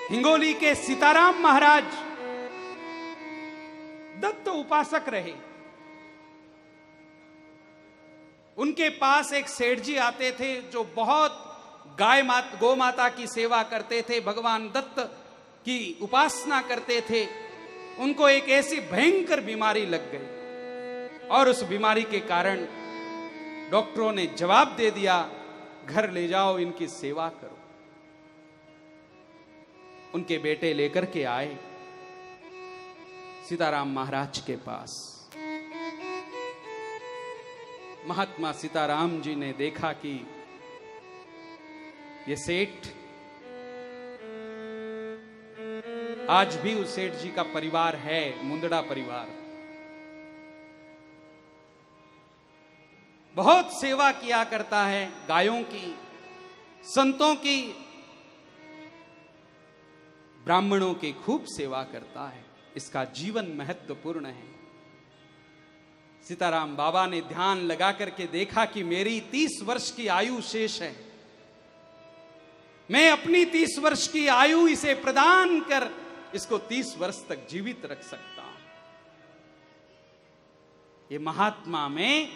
हिंगोली के सीताराम महाराज दत्त उपासक रहे। उनके पास एक सेठ जी आते थे जो बहुत गौ माता की सेवा करते थे, भगवान दत्त की उपासना करते थे। उनको एक ऐसी भयंकर बीमारी लग गई और उस बीमारी के कारण डॉक्टरों ने जवाब दे दिया, घर ले जाओ, इनकी सेवा करो। उनके बेटे लेकर के आए सीताराम महाराज के पास। महात्मा सीताराम जी ने देखा कि ये सेठ, आज भी उस सेठ जी का परिवार है, मुंदड़ा परिवार, बहुत सेवा किया करता है, गायों की, संतों की, ब्राह्मणों की खूब सेवा करता है। इसका जीवन महत्वपूर्ण है। सीताराम बाबा ने ध्यान लगा करके देखा कि मेरी 30 वर्ष की आयु शेष है, मैं अपनी 30 वर्ष की आयु इसे प्रदान कर इसको 30 वर्ष तक जीवित रख सकता हूं। ये महात्मा में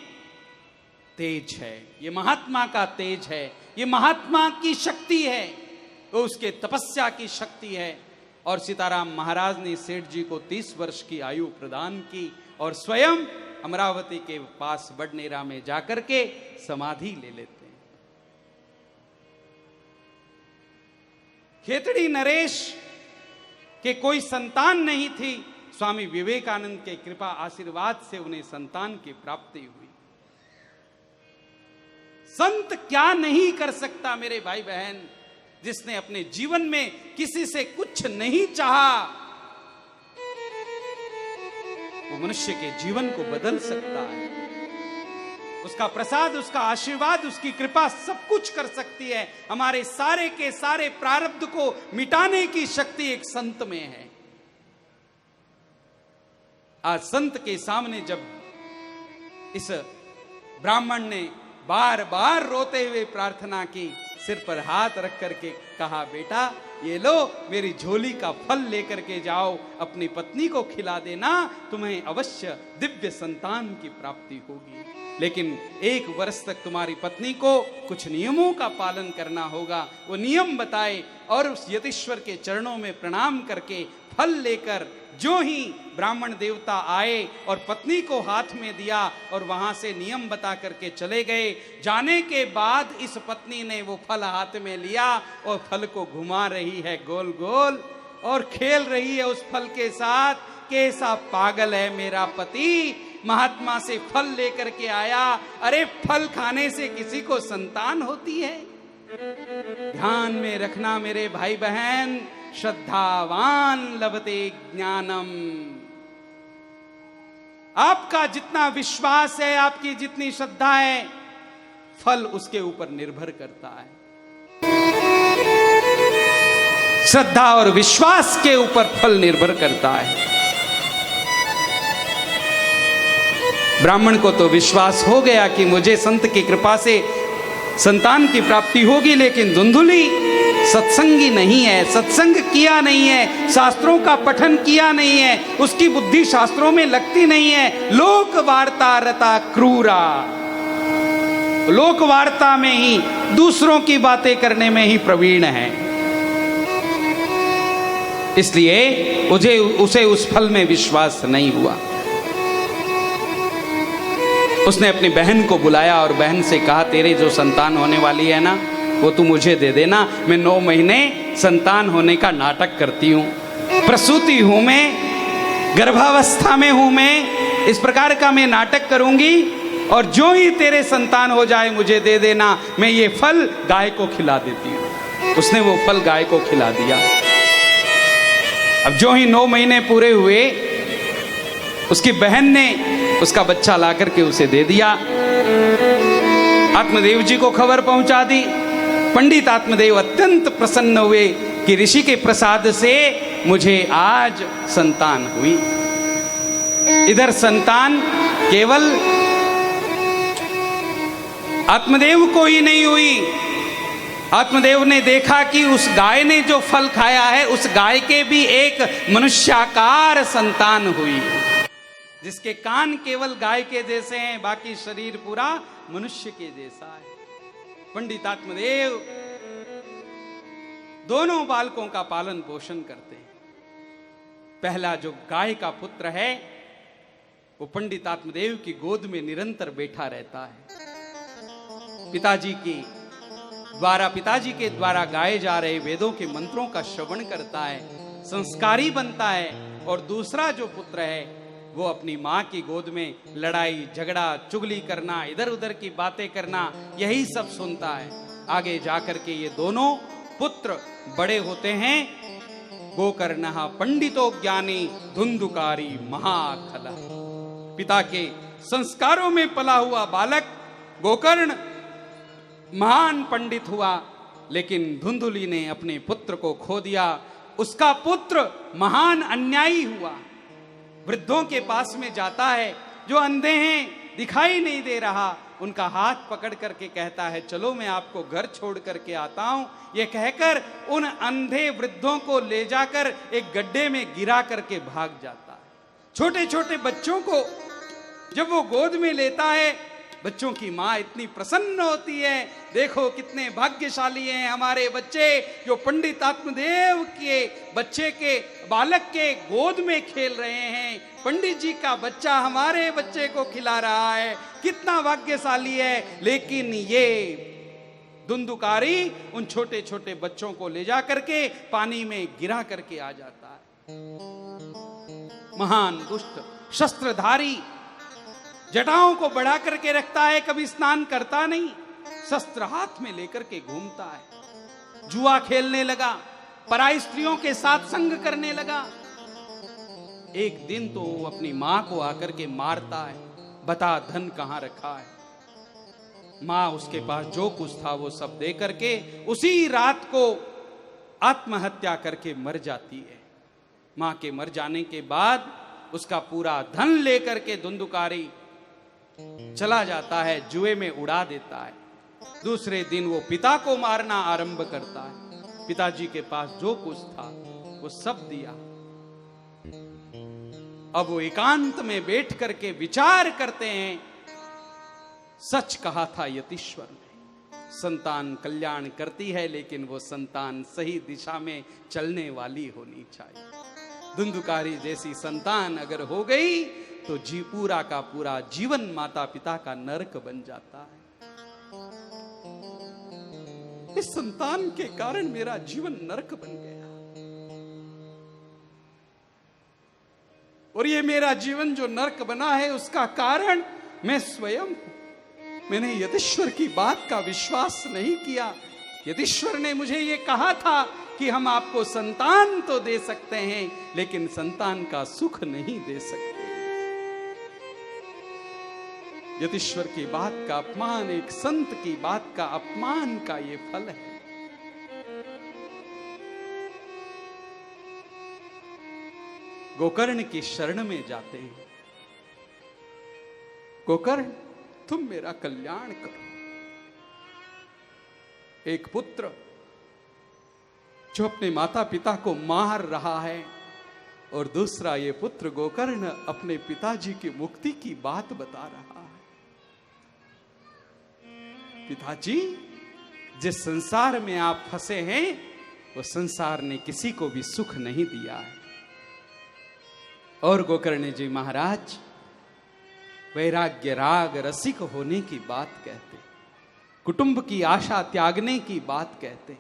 तेज है, ये महात्मा का तेज है, ये महात्मा की शक्ति है। वो उसके तपस्या की शक्ति है। और सीताराम महाराज ने सेठ जी को 30 वर्ष की आयु प्रदान की और स्वयं अमरावती के पास बडनेरा में जाकर के समाधि ले लेते हैं। खेतड़ी नरेश के कोई संतान नहीं थी, स्वामी विवेकानंद के कृपा आशीर्वाद से उन्हें संतान की प्राप्ति हुई। संत क्या नहीं कर सकता मेरे भाई बहन, जिसने अपने जीवन में किसी से कुछ नहीं चाहा, वो मनुष्य के जीवन को बदल सकता है। उसका प्रसाद, उसका आशीर्वाद, उसकी कृपा सब कुछ कर सकती है। हमारे सारे के सारे प्रारब्ध को मिटाने की शक्ति एक संत में है। आज संत के सामने जब इस ब्राह्मण ने बार बार रोते हुए प्रार्थना की, सिर पर हाथ रख करके कहा, बेटा ये लो मेरी झोली का फल लेकर के जाओ, अपनी पत्नी को खिला देना, तुम्हें अवश्य दिव्य संतान की प्राप्ति होगी। लेकिन 1 वर्ष तक तुम्हारी पत्नी को कुछ नियमों का पालन करना होगा। वो नियम बताए और उस यतीश्वर के चरणों में प्रणाम करके फल लेकर जो ही ब्राह्मण देवता आए और पत्नी को हाथ में दिया और वहां से नियम बता करके चले गए। जाने के बाद इस पत्नी ने वो फल हाथ में लिया और फल को घुमा रही है गोल गोल और खेल रही है उस फल के साथ। कैसा पागल है मेरा पति, महात्मा से फल लेकर के आया। अरे फल खाने से किसी को संतान होती है? ध्यान में रखना मेरे भाई बहन, श्रद्धावान लभते ज्ञानम। आपका जितना विश्वास है, आपकी जितनी श्रद्धा है, फल उसके ऊपर निर्भर करता है। श्रद्धा और विश्वास के ऊपर फल निर्भर करता है। ब्राह्मण को तो विश्वास हो गया कि मुझे संत की कृपा से संतान की प्राप्ति होगी, लेकिन धुंधुली सत्संगी नहीं है, सत्संग किया नहीं है, शास्त्रों का पठन किया नहीं है, उसकी बुद्धि शास्त्रों में लगती नहीं है। लोक वार्ता रता क्रूरा, लोक वार्ता में ही, दूसरों की बातें करने में ही प्रवीण है। इसलिए उसे उस फल में विश्वास नहीं हुआ। उसने अपनी बहन को बुलाया और बहन से कहा, तेरे जो संतान होने वाली है ना, वो तू मुझे दे देना। मैं 9 महीने संतान होने का नाटक करती हूँ, प्रसूति हूं मैं, गर्भावस्था में हूं मैं, इस प्रकार का मैं नाटक करूंगी और जो ही तेरे संतान हो जाए मुझे दे देना, मैं ये फल गाय को खिला देती हूँ। उसने वो फल गाय को खिला दिया। अब जो ही 9 महीने पूरे हुए, उसकी बहन ने उसका बच्चा ला करके उसे दे दिया। आत्मदेव जी को खबर पहुंचा दी। पंडित आत्मदेव अत्यंत प्रसन्न हुए कि ऋषि के प्रसाद से मुझे आज संतान हुई। इधर संतान केवल आत्मदेव को ही नहीं हुई, आत्मदेव ने देखा कि उस गाय ने जो फल खाया है, उस गाय के भी एक मनुष्याकार संतान हुई, जिसके कान केवल गाय के जैसे हैं, बाकी शरीर पूरा मनुष्य के जैसा है। पंडित आत्मदेव दोनों बालकों का पालन पोषण करते हैं। पहला जो गाय का पुत्र है, वो पंडित आत्मदेव की गोद में निरंतर बैठा रहता है। पिताजी के द्वारा गाए जा रहे वेदों के मंत्रों का श्रवण करता है, संस्कारी बनता है। और दूसरा जो पुत्र है, वो अपनी माँ की गोद में लड़ाई झगड़ा चुगली करना, इधर उधर की बातें करना, यही सब सुनता है। आगे जाकर के ये दोनों पुत्र बड़े होते हैं। गोकर्णः पंडितो ज्ञानी धुंधुकारी महाखला। पिता के संस्कारों में पला हुआ बालक गोकर्ण महान पंडित हुआ, लेकिन धुंधुली ने अपने पुत्र को खो दिया। उसका पुत्र महान अन्यायी हुआ। वृद्धों के पास में जाता है, जो अंधे हैं, दिखाई नहीं दे रहा, उनका हाथ पकड़ करके कहता है, चलो मैं आपको घर छोड़ करके आता हूं। यह कहकर उन अंधे वृद्धों को ले जाकर एक गड्ढे में गिरा करके भाग जाता है। छोटे छोटे बच्चों को जब वो गोद में लेता है बच्चों की माँ इतनी प्रसन्न होती है। देखो कितने भाग्यशाली हैं हमारे बच्चे, जो पंडित आत्मदेव के बच्चे के बालक के गोद में खेल रहे हैं। पंडित जी का बच्चा हमारे बच्चे को खिला रहा है, कितना भाग्यशाली है। लेकिन ये धुंधुकारी उन छोटे छोटे बच्चों को ले जा करके पानी में गिरा करके आ जाता है। महान दुष्ट शस्त्रधारी जटाओं को बढ़ा करके रखता है, कभी स्नान करता नहीं, शस्त्र हाथ में लेकर के घूमता है। जुआ खेलने लगा, पराई स्त्रियों के साथ संग करने लगा। एक दिन तो वो अपनी मां को आकर के मारता है, बता धन कहां रखा है। मां उसके पास जो कुछ था वो सब दे करके उसी रात को आत्महत्या करके मर जाती है। मां के मर जाने के बाद उसका पूरा धन लेकर के धुंधुकारी चला जाता है, जुए में उड़ा देता है। दूसरे दिन वो पिता को मारना आरंभ करता है। पिताजी के पास जो कुछ था वो सब दिया। अब वो एकांत में बैठ करके विचार करते हैं, सच कहा था यतीश्वर ने, संतान कल्याण करती है लेकिन वो संतान सही दिशा में चलने वाली होनी चाहिए। धुंधुकारी जैसी संतान अगर हो गई तो पूरा का पूरा जीवन माता पिता का नरक बन जाता है। इस संतान के कारण मेरा जीवन नरक बन गया, और ये मेरा जीवन जो नरक बना है उसका कारण मैं स्वयं हूं। मैंने यतीश्वर की बात का विश्वास नहीं किया। यतीश्वर ने मुझे ये कहा था कि हम आपको संतान तो दे सकते हैं लेकिन संतान का सुख नहीं दे सकते। यतीश्वर की बात का अपमान, एक संत की बात का अपमान का ये फल है। गोकर्ण की शरण में जाते हैं। गोकर्ण, तुम मेरा कल्याण करो। एक पुत्र जो अपने माता पिता को मार रहा है, और दूसरा ये पुत्र गोकर्ण अपने पिताजी की मुक्ति की बात बता रहा है। पिताजी, जिस संसार में आप फंसे हैं वो संसार ने किसी को भी सुख नहीं दिया है। और गोकर्ण जी महाराज वैराग्य राग रसिक होने की बात कहते, कुटुंब की आशा त्यागने की बात कहते।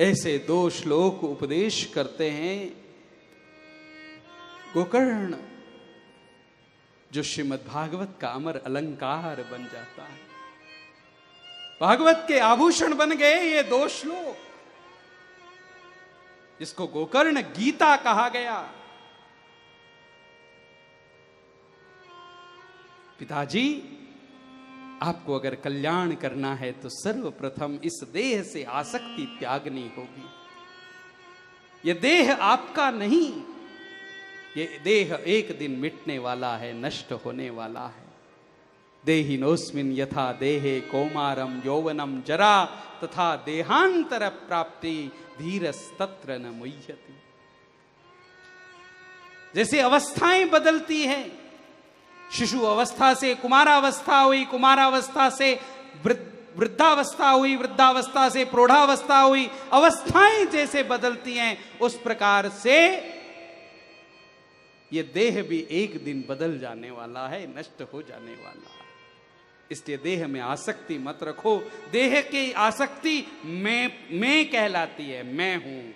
ऐसे दो श्लोक उपदेश करते हैं गोकर्ण, जो श्रीमद् भागवत का अमर अलंकार बन जाता है। भागवत के आभूषण बन गए ये दो श्लोक, जिसको गोकर्ण गीता कहा गया। पिताजी, आपको अगर कल्याण करना है तो सर्वप्रथम इस देह से आसक्ति त्यागनी होगी। यह देह आपका नहीं, ये देह एक दिन मिटने वाला है, नष्ट होने वाला है। देहिनोस्मिन् यथा देहे कौमारम यौवनम जरा तथा देहांतर प्राप्ति धीरस्तत्र न मुह्यति। जैसे अवस्थाएं बदलती हैं, शिशु अवस्था से कुमारावस्था हुई, कुमारावस्था से वृद्धावस्था हुई, वृद्धावस्था से प्रौढ़ावस्था हुई, अवस्थाएं जैसे बदलती हैं उस प्रकार से ये देह भी एक दिन बदल जाने वाला है, नष्ट हो जाने वाला है। इसलिए देह में आसक्ति मत रखो। देह की आसक्ति मैं कहलाती है, मैं हूं,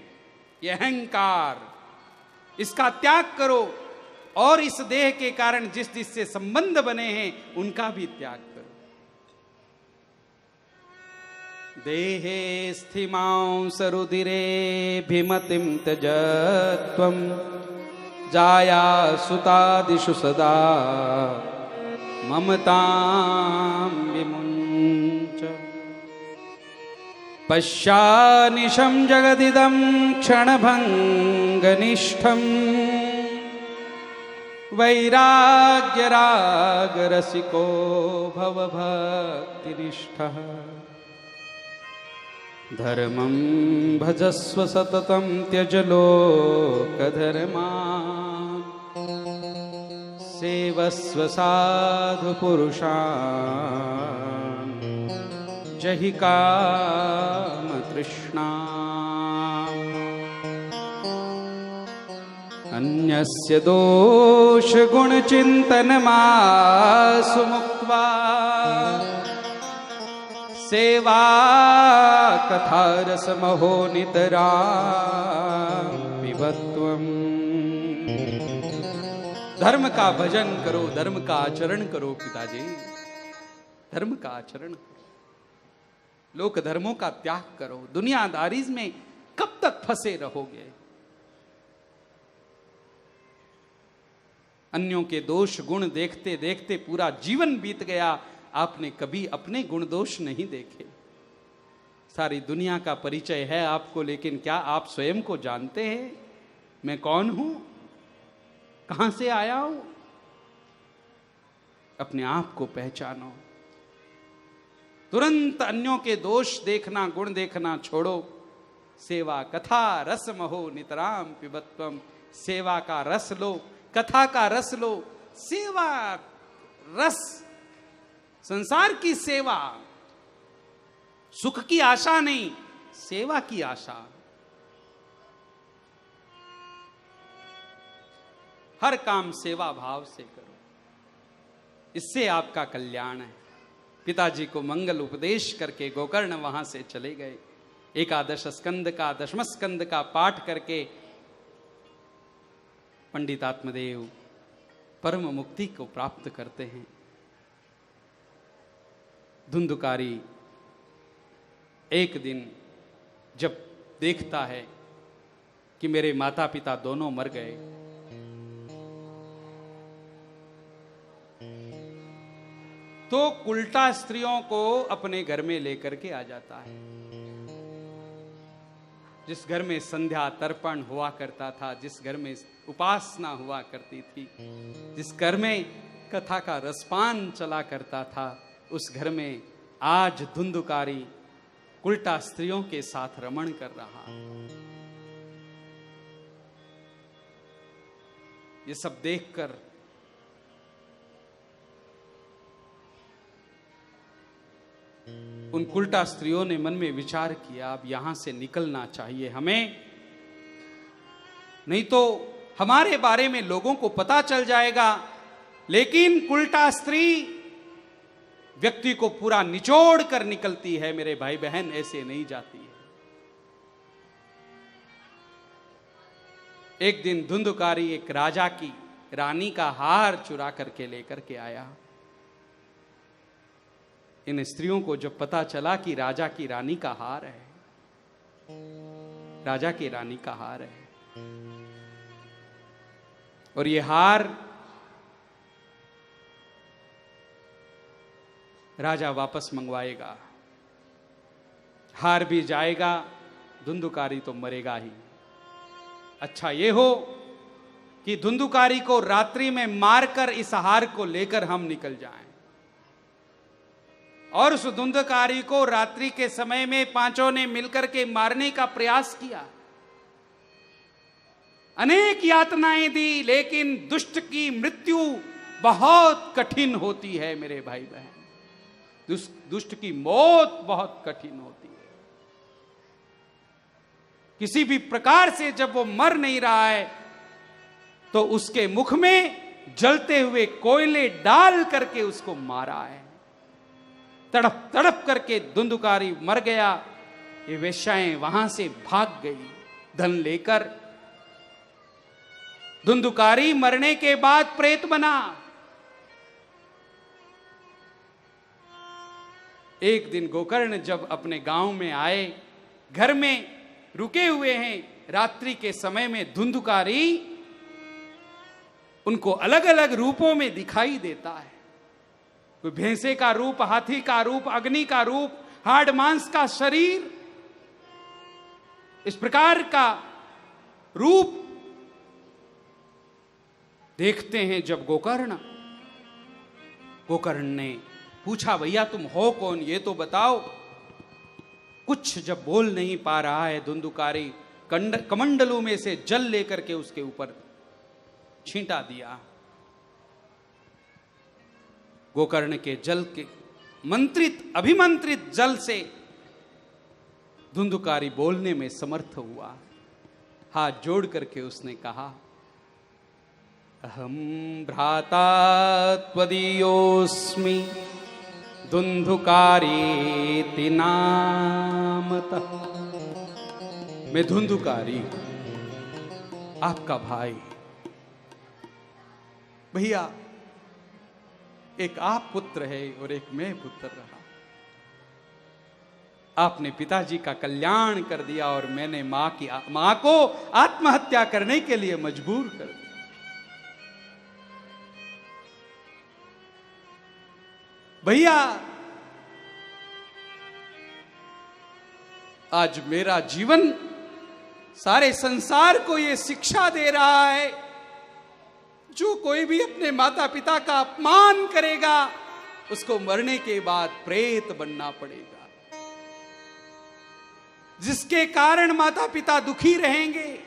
यह अहंकार, इसका त्याग करो। और इस देह के कारण जिस जिससे संबंध बने हैं उनका भी त्याग करो। देहे स्थिमांस रुधिरे भिमतिं त्यजत्वं जाया सुतादिषु सदा ममतां विमुञ्च। पश्यानिशं जगदिदं क्षणभङ्गनिष्ठम् वैराग्यरागरसिको भवभक्तिनिष्ठः। धर्मं भजस्व सततं त्यज लोकधर्मान् सेवस्व साधु पुरुषान् जहि काम तृष्णा अन्यस्य दोष गुण चिंतन मासु मुक्त्वा सेवा कथा रस महो नितरा पिबत्वम्। धर्म का भजन करो, धर्म का आचरण करो पिताजी, धर्म का आचरण करो, लोक धर्मों का त्याग करो। दुनियादारी में कब तक फंसे रहोगे? अन्यों के दोष गुण देखते देखते पूरा जीवन बीत गया, आपने कभी अपने गुण दोष नहीं देखे। सारी दुनिया का परिचय है आपको, लेकिन क्या आप स्वयं को जानते हैं? मैं कौन हूं, कहां से आया हूं? अपने आप को पहचानो। तुरंत अन्यों के दोष देखना, गुण देखना छोड़ो। सेवा कथा रस महो नितराम पिबत्वम। सेवा का रस लो, कथा का रस लो। सेवा रस, संसार की सेवा, सुख की आशा नहीं, सेवा की आशा। हर काम सेवा भाव से करो, इससे आपका कल्याण है। पिताजी को मंगल उपदेश करके गोकर्ण वहां से चले गए। एकादश स्कंद का, दशम स्कंद का पाठ करके पंडित आत्मदेव परम मुक्ति को प्राप्त करते हैं। धुंधुकारी एक दिन जब देखता है कि मेरे माता पिता दोनों मर गए, तो उल्टा स्त्रियों को अपने घर में लेकर के आ जाता है। जिस घर में संध्या तर्पण हुआ करता था, जिस घर में उपासना हुआ करती थी, जिस घर में कथा का रसपान चला करता था, उस घर में आज धुंधुकारी उल्टा स्त्रियों के साथ रमण कर रहा। ये सब देखकर उन उल्टा स्त्रियों ने मन में विचार किया, अब यहां से निकलना चाहिए हमें, नहीं तो हमारे बारे में लोगों को पता चल जाएगा। लेकिन उल्टा स्त्री व्यक्ति को पूरा निचोड़ कर निकलती है मेरे भाई बहन, ऐसे नहीं जाती है। एक दिन धुंधुकारी एक राजा की रानी का हार चुरा करके लेकर के आया। इन स्त्रियों को जब पता चला कि राजा की रानी का हार है, राजा की रानी का हार है, और ये हार राजा वापस मंगवाएगा, हार भी जाएगा, धुंधुकारी तो मरेगा ही। अच्छा ये हो कि धुंधुकारी को रात्रि में मारकर इस हार को लेकर हम निकल जाएं, और उस धुंधुकारी को रात्रि के समय में पांचों ने मिलकर के मारने का प्रयास किया, अनेक यातनाएं दी, लेकिन दुष्ट की मृत्यु बहुत कठिन होती है मेरे भाई बहन। दुष्ट की मौत बहुत कठिन होती है। किसी भी प्रकार से जब वो मर नहीं रहा है, तो उसके मुख में जलते हुए कोयले डाल करके उसको मारा है। तड़प तड़प करके धुंधुकारी मर गया। ये वेश्याएं वहां से भाग गई धन लेकर। धुंधुकारी मरने के बाद प्रेत बना। एक दिन गोकर्ण जब अपने गांव में आए, घर में रुके हुए हैं, रात्रि के समय में धुंधुकारी उनको अलग अलग रूपों में दिखाई देता है। कोई भैंसे का रूप, हाथी का रूप, अग्नि का रूप, हाड़ मांस का शरीर, इस प्रकार का रूप देखते हैं जब गोकर्ण ने पूछा, भैया तुम हो कौन, ये तो बताओ। कुछ जब बोल नहीं पा रहा है धुंधुकारी, कमंडलू में से जल लेकर के उसके ऊपर छींटा दिया। गोकर्ण के जल के मंत्रित अभिमंत्रित जल से धुंधुकारी बोलने में समर्थ हुआ। हाथ जोड़ करके उसने कहा, अहम भ्राता त्वदीयोस्मि धुंधुकारी नामतः। मैं धुंधुकारी आपका भाई। भैया, एक आप पुत्र है और एक मैं पुत्र रहा। आपने पिताजी का कल्याण कर दिया और मैंने मां को आत्महत्या करने के लिए मजबूर कर दिया। भैया, आज मेरा जीवन सारे संसार को यह शिक्षा दे रहा है, जो कोई भी अपने माता पिता का अपमान करेगा उसको मरने के बाद प्रेत बनना पड़ेगा। जिसके कारण माता पिता दुखी रहेंगे,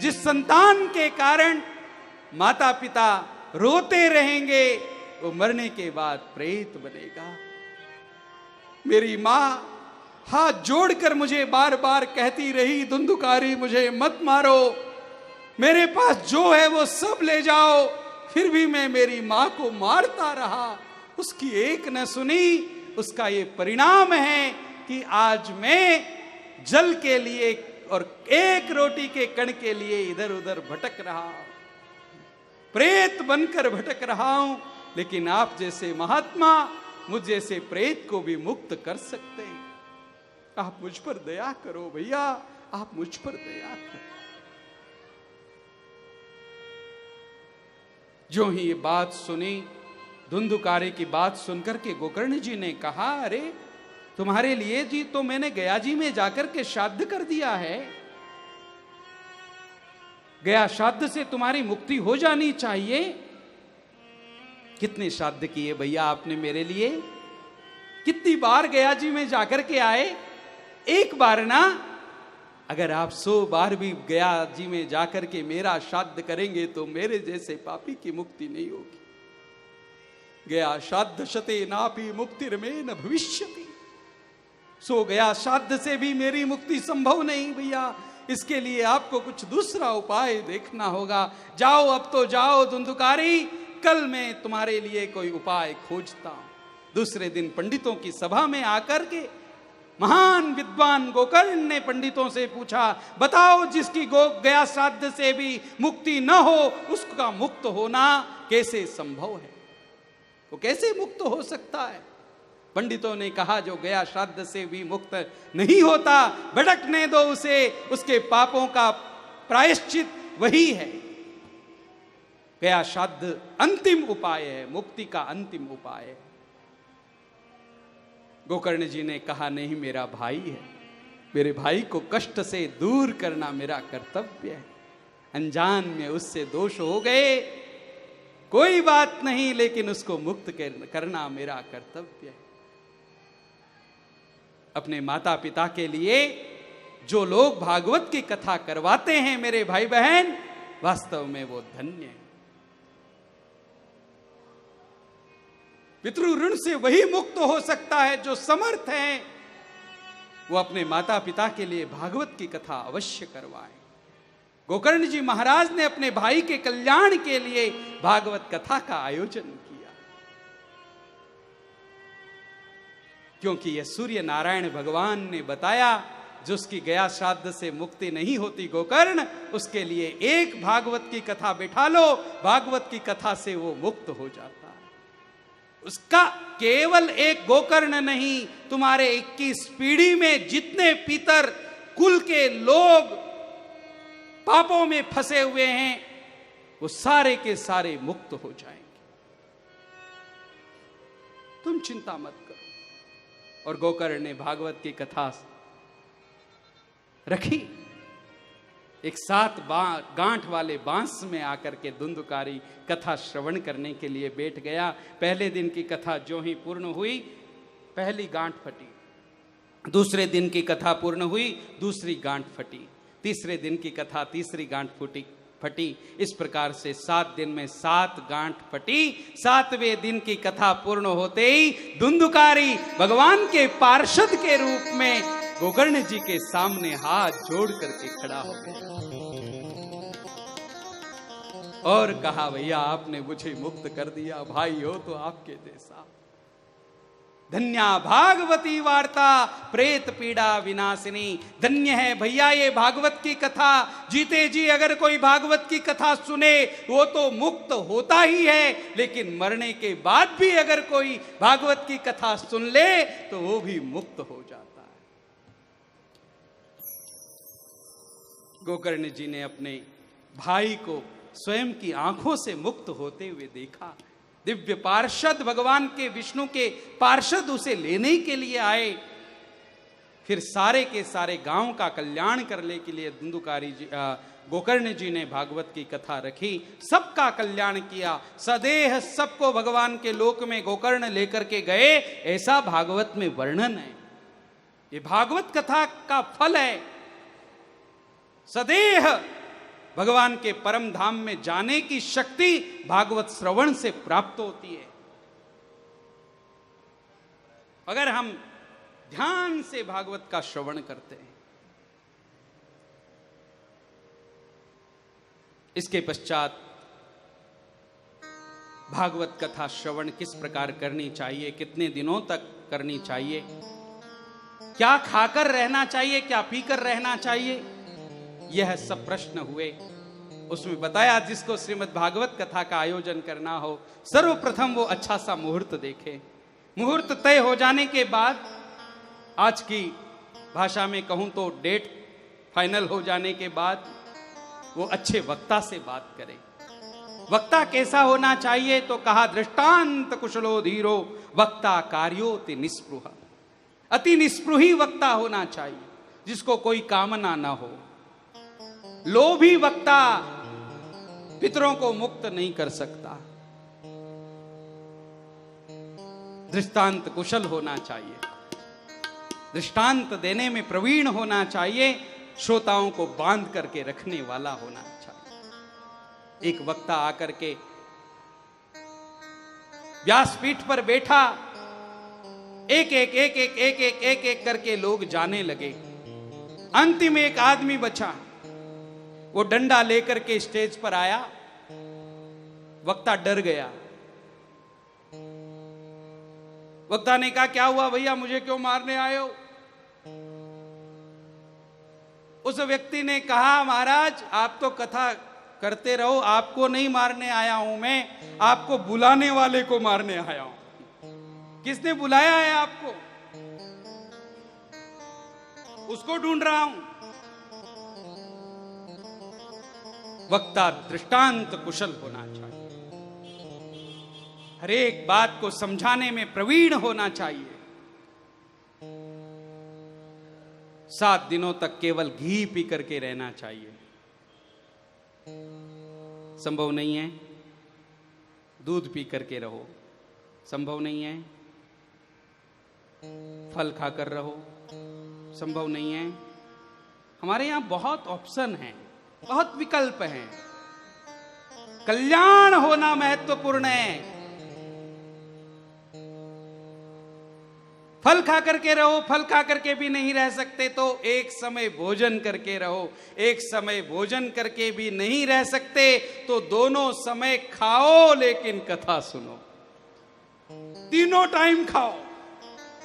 जिस संतान के कारण माता पिता रोते रहेंगे, वो मरने के बाद प्रेत बनेगा। मेरी मां हाथ जोड़कर मुझे बार बार कहती रही, धुंधुकारी मुझे मत मारो, मेरे पास जो है वो सब ले जाओ। फिर भी मैं मेरी मां को मारता रहा, उसकी एक न सुनी। उसका ये परिणाम है कि आज मैं जल के लिए और एक रोटी के कण के लिए इधर उधर भटक रहा हूं, प्रेत बनकर भटक रहा हूं। लेकिन आप जैसे महात्मा मुझ जैसे प्रेत को भी मुक्त कर सकते हैं। आप मुझ पर दया करो भैया, आप मुझ पर दया करो। जो ही ये बात सुनी, धुंधुकारी की बात सुनकर के गोकर्ण जी ने कहा, अरे तुम्हारे लिए जी तो मैंने गया जी में जाकर के श्राद्ध कर दिया है। गया श्राद्ध से तुम्हारी मुक्ति हो जानी चाहिए। कितने श्राद्ध किए भैया आपने मेरे लिए? कितनी बार गया जी में जाकर के आए? एक बार ना, अगर आप 100 बार भी गया जी में जाकर के मेरा श्राद्ध करेंगे तो मेरे जैसे पापी की मुक्ति नहीं होगी। गया श्राद्ध शते नापि मुक्तिर्मे न भविष्यति। सो गया श्राद्ध से भी मेरी मुक्ति संभव नहीं भैया। इसके लिए आपको कुछ दूसरा उपाय देखना होगा। जाओ, अब तो जाओ धुंधुकारी, कल मैं तुम्हारे लिए कोई उपाय खोजता हूं। दूसरे दिन पंडितों की सभा में आकर के महान विद्वान गोकर्ण ने पंडितों से पूछा, बताओ जिसकी गया श्राद्ध से भी मुक्ति न हो उसका मुक्त होना कैसे संभव है? वो कैसे मुक्त हो सकता है? पंडितों ने कहा, जो गया श्राद्ध से भी मुक्त नहीं होता, भटकने दो उसे, उसके पापों का प्रायश्चित वही है। गया श्राद्ध अंतिम उपाय है, मुक्ति का अंतिम उपाय है। गोकर्ण जी ने कहा, नहीं, मेरा भाई है, मेरे भाई को कष्ट से दूर करना मेरा कर्तव्य है। अनजान में उससे दोष हो गए, कोई बात नहीं, लेकिन उसको मुक्त करना मेरा कर्तव्य है। अपने माता पिता के लिए जो लोग भागवत की कथा करवाते हैं मेरे भाई बहन, वास्तव में वो धन्य है। पितृ ऋण से वही मुक्त हो सकता है जो समर्थ है, वो अपने माता पिता के लिए भागवत की कथा अवश्य करवाएं। गोकर्ण जी महाराज ने अपने भाई के कल्याण के लिए भागवत कथा का आयोजन किया, क्योंकि यह सूर्य नारायण भगवान ने बताया, जो उसकी गया श्राद्ध से मुक्ति नहीं होती गोकर्ण, उसके लिए एक भागवत की कथा बिठा लो, भागवत की कथा से वो मुक्त हो जाता है। उसका केवल एक गोकर्ण नहीं, तुम्हारे 21 पीढ़ी में जितने पितर कुल के लोग पापों में फंसे हुए हैं, वो सारे के सारे मुक्त हो जाएंगे। तुम चिंता मत करो। और गोकर्ण ने भागवत की कथा रखी। एक 7 गांठ वाले बांस में आकर के धुंधुकारी कथा श्रवण करने के लिए बैठ गया। पहले दिन की कथा जो ही पूर्ण हुई, पहली गांठ फटी। दूसरे दिन की कथा पूर्ण हुई, दूसरी गांठ फटी। तीसरे दिन की कथा, तीसरी गांठ फूटी। फटी। इस प्रकार से 7 दिन में 7 गांठ फटी। 7वें दिन की कथा पूर्ण होते ही धुंधुकारी भगवान के पार्षद के रूप में गोकर्ण जी के सामने हाथ जोड़ करके खड़ा हो गया और कहा, भैया आपने मुझे मुक्त कर दिया, भाई हो तो आपके जैसा। धन्या भागवती वार्ता प्रेत पीड़ा विनाशिनी। धन्य है भैया ये भागवत की कथा। जीते जी अगर कोई भागवत की कथा सुने वो तो मुक्त होता ही है, लेकिन मरने के बाद भी अगर कोई भागवत की कथा सुन ले तो वो भी मुक्त हो जाता है। गोकर्ण जी ने अपने भाई को स्वयं की आंखों से मुक्त होते हुए देखा। दिव्य पार्षद भगवान के विष्णु के पार्षद उसे लेने के लिए आए। फिर सारे के सारे गांव का कल्याण करने के लिए धुंधुकारी जी गोकर्ण जी ने भागवत की कथा रखी, सबका कल्याण किया। सदेह सबको भगवान के लोक में गोकर्ण लेकर के गए, ऐसा भागवत में वर्णन है। ये भागवत कथा का फल है। सदेह भगवान के परम धाम में जाने की शक्ति भागवत श्रवण से प्राप्त होती है। अगर हम ध्यान से भागवत का श्रवण करते हैं। इसके पश्चात भागवत कथा श्रवण किस प्रकार करनी चाहिए, कितने दिनों तक करनी चाहिए, क्या खाकर रहना चाहिए, क्या पीकर रहना चाहिए, यह सब प्रश्न हुए। उसमें बताया जिसको श्रीमद् भागवत कथा का आयोजन करना हो, सर्वप्रथम वो अच्छा सा मुहूर्त देखे। मुहूर्त तय हो जाने के बाद, आज की भाषा में कहूं तो डेट फाइनल हो जाने के बाद, वो अच्छे वक्ता से बात करे। वक्ता कैसा होना चाहिए तो कहा, दृष्टांत कुशलो धीरो वक्ता कार्योति निस्पृह। अति निस्पृही वक्ता होना चाहिए, जिसको कोई कामना ना हो। लोभी वक्ता पितरों को मुक्त नहीं कर सकता। दृष्टांत कुशल होना चाहिए, दृष्टांत देने में प्रवीण होना चाहिए, श्रोताओं को बांध करके रखने वाला होना चाहिए। एक वक्ता आकर के व्यासपीठ पर बैठा, एक एक एक एक एक एक एक एक करके लोग जाने लगे। अंतिम एक आदमी बचा, वो डंडा लेकर के स्टेज पर आया। वक्ता डर गया। वक्ता ने कहा, क्या हुआ भैया, मुझे क्यों मारने आए हो? उस व्यक्ति ने कहा, महाराज आप तो कथा करते रहो, आपको नहीं मारने आया हूं मैं, आपको बुलाने वाले को मारने आया हूं। किसने बुलाया है आपको? उसको ढूंढ रहा हूं। वक्ता दृष्टांत कुशल होना चाहिए, हर एक बात को समझाने में प्रवीण होना चाहिए। 7 दिनों तक केवल घी पी करके रहना चाहिए। संभव नहीं है। दूध पी करके रहो, संभव नहीं है। फल खाकर रहो, संभव नहीं है। हमारे यहां बहुत ऑप्शन हैं, बहुत विकल्प हैं। कल्याण होना महत्वपूर्ण है। फल खा करके रहो, फल खा करके भी नहीं रह सकते तो एक समय भोजन करके रहो। एक समय भोजन करके भी नहीं रह सकते तो दोनों समय खाओ लेकिन कथा सुनो। तीनों टाइम खाओ,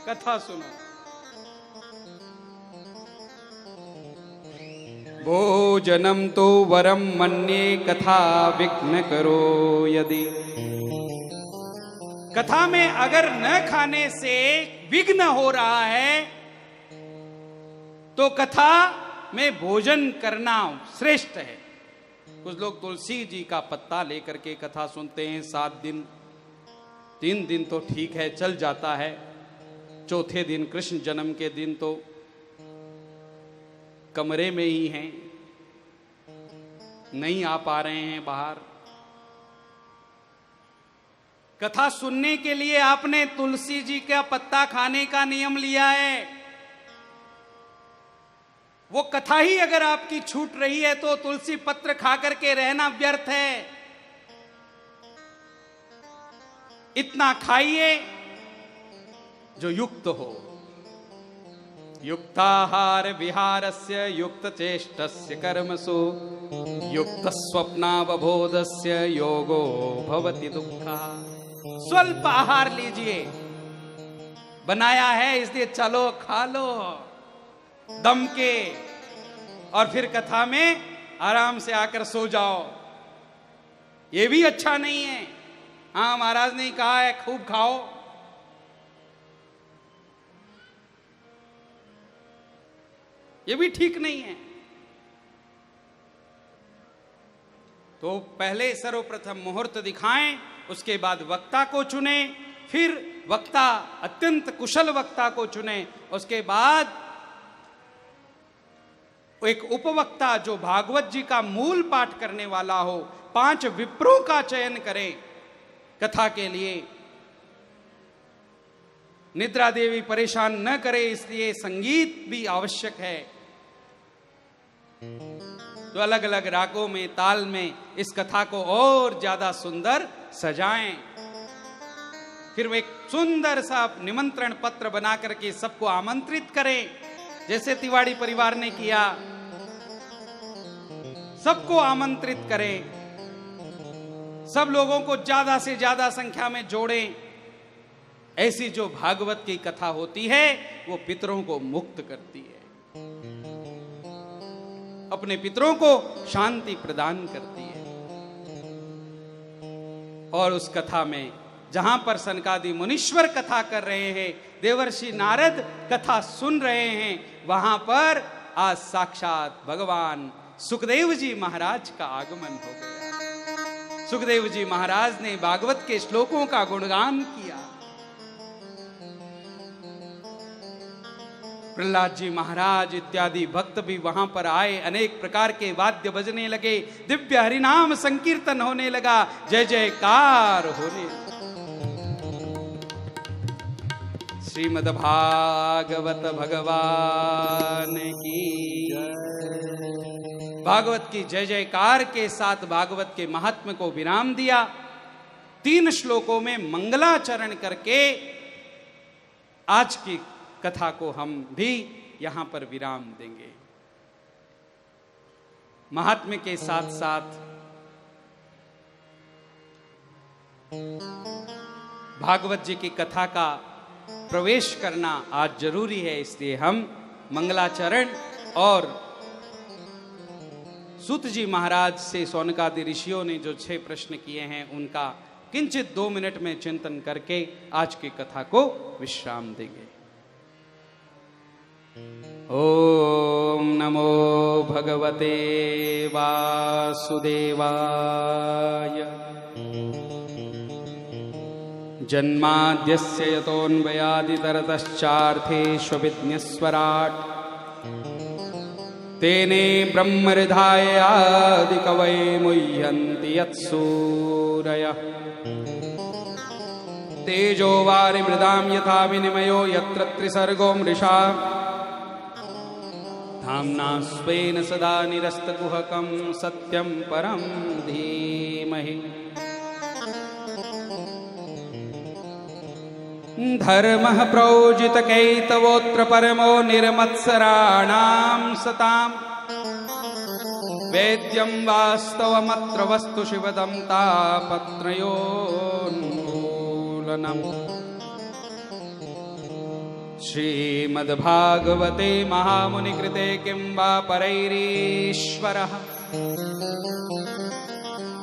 कथा सुनो। भोजनम तो वरम मन्ये कथा विघ्न करो यदि। कथा में अगर न खाने से विघ्न हो रहा है तो कथा में भोजन करना श्रेष्ठ है। कुछ लोग तुलसी जी का पत्ता लेकर के कथा सुनते हैं 7 दिन। 3 दिन तो ठीक है, चल जाता है। चौथे दिन कृष्ण जन्म के दिन तो कमरे में ही हैं, नहीं आ पा रहे हैं बाहर। कथा सुनने के लिए आपने तुलसी जी का पत्ता खाने का नियम लिया है। वो कथा ही अगर आपकी छूट रही है तो तुलसी पत्र खा करके रहना व्यर्थ है। इतना खाइए जो युक्त हो। युक्ताहार विहारस्य युक्त चेष्टस्य कर्मसु युक्त स्वप्नावबोधस्य योगो भवति दुःखा। स्वल्प आहार लीजिए, बनाया है इसलिए चलो खा लो दम के, और फिर कथा में आराम से आकर सो जाओ। ये भी अच्छा नहीं है। हाँ, महाराज ने कहा है खूब खाओ, ये भी ठीक नहीं है। तो पहले सर्वप्रथम मुहूर्त दिखाएं, उसके बाद वक्ता को चुने, फिर वक्ता अत्यंत कुशल वक्ता को चुने, उसके बाद एक उपवक्ता जो भागवत जी का मूल पाठ करने वाला हो, 5 विप्रों का चयन करें कथा के लिए। निद्रा देवी परेशान न करे इसलिए संगीत भी आवश्यक है। तो अलग अलग रागों में, ताल में इस कथा को और ज्यादा सुंदर सजाएं। फिर वो एक सुंदर सा निमंत्रण पत्र बना करके सबको आमंत्रित करें, जैसे तिवाड़ी परिवार ने किया। सबको आमंत्रित करें, सब लोगों को ज्यादा से ज्यादा संख्या में जोड़ें। ऐसी जो भागवत की कथा होती है वो पितरों को मुक्त करती है, अपने पितरों को शांति प्रदान करती है। और उस कथा में जहां पर सनकादि मुनीश्वर कथा कर रहे हैं, देवर्षि नारद कथा सुन रहे हैं, वहां पर आज साक्षात भगवान सुखदेव जी महाराज का आगमन हो गया। सुखदेव जी महाराज ने भागवत के श्लोकों का गुणगान किया। प्रहलाद जी महाराज इत्यादि भक्त भी वहां पर आए। अनेक प्रकार के वाद्य बजने लगे, दिव्य हरिनाम संकीर्तन होने लगा, जय जयकार होने लगा। श्रीमद् भागवत भगवान की भागवत की जय जयकार के साथ भागवत के महात्म्य को विराम दिया। 3 श्लोकों में मंगलाचरण करके आज की कथा को हम भी यहां पर विराम देंगे। महात्म्य के साथ साथ भागवत जी की कथा का प्रवेश करना आज जरूरी है, इसलिए हम मंगलाचरण और सूत जी महाराज से सौनकादि ऋषियों ने जो 6 प्रश्न किए हैं उनका किंचित 2 मिनट में चिंतन करके आज की कथा को विश्राम देंगे। ओम नमो भगवते वासुदेवाय। जन्माद्यस्य यतोऽन्वयादितरतश्चार्थेष्वभिज्ञस्वराट् तेने ब्रह्महृदाय आदिकवये मुह्यन्ति यत्सूरयः। तेजो वारिमृदां यथा विनिमयो यत्र त्रिसर्गो मृषा धाम्ना स्वेन सदा निरस्तकुहकं सत्यं परं धीमहि। धर्मः प्रोजितकैतवोऽत्र परमो निर्मत्सराणां सताम् वेद्यं वास्तवमत्र वस्तु शिवदं तापत्रयोन्मूलनम्। श्रीमद्भागवते महामुनिकृते किं वा परैरीश्वरः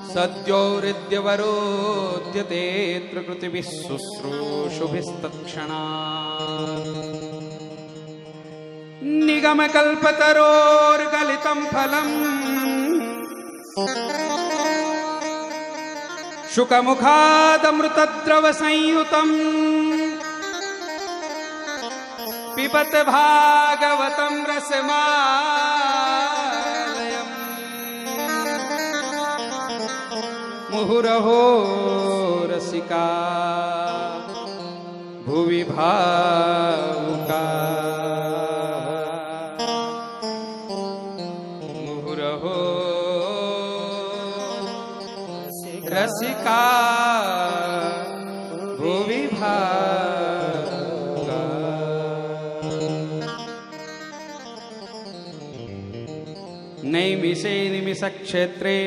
सद्यो हृद्यवरोध्यते त्रिकृतिभिः शुश्रूषुभिस्तत्क्षणात्। निगमकल्पतरोर्गलितं फलम् शुकमुखादमृतद्रवसंयुतम् पिबत भागवतं रसमालयम्। मुहुरहो रसिका भुवि भावुका। रसिका भुवि भागा। नैमिषे निमिष क्षेत्रे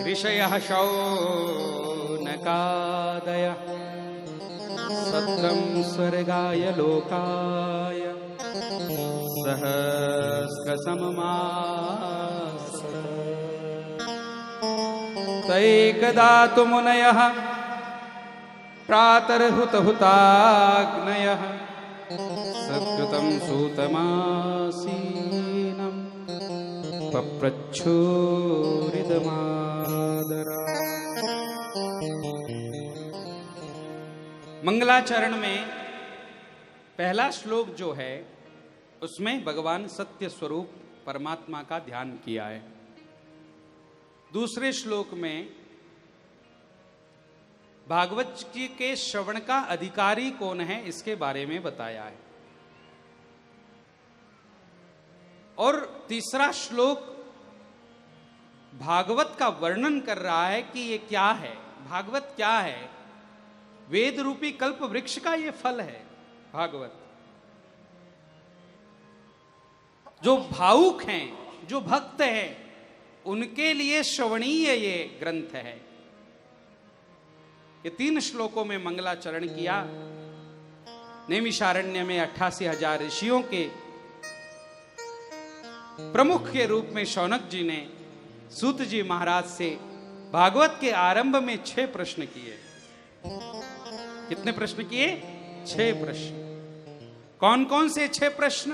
ऋषयः शौनकादयः सत्रं स्वर्गाय लोकाय सहस्रसममास। तैकदा तु मुनयः प्रातर्हुतहुताग्नयः सद्गतं सूतमासीनं पप्रच्छूरिदमादरा। मंगलाचरण में पहला श्लोक जो है उसमें भगवान सत्य स्वरूप परमात्मा का ध्यान किया है। दूसरे श्लोक में भागवत जी के श्रवण का अधिकारी कौन है इसके बारे में बताया है। और तीसरा श्लोक भागवत का वर्णन कर रहा है कि ये क्या है, भागवत क्या है। वेद रूपी कल्प वृक्ष का ये फल है भागवत। जो भावुक हैं, जो भक्त हैं, उनके लिए श्रवणीय ये ग्रंथ है। ये 3 श्लोकों में मंगलाचरण किया। नैमिषारण्य में 88,000 ऋषियों के प्रमुख के रूप में शौनक जी ने सूत जी महाराज से भागवत के आरंभ में 6 प्रश्न किए। कितने प्रश्न किए? 6 प्रश्न। कौन कौन से 6 प्रश्न?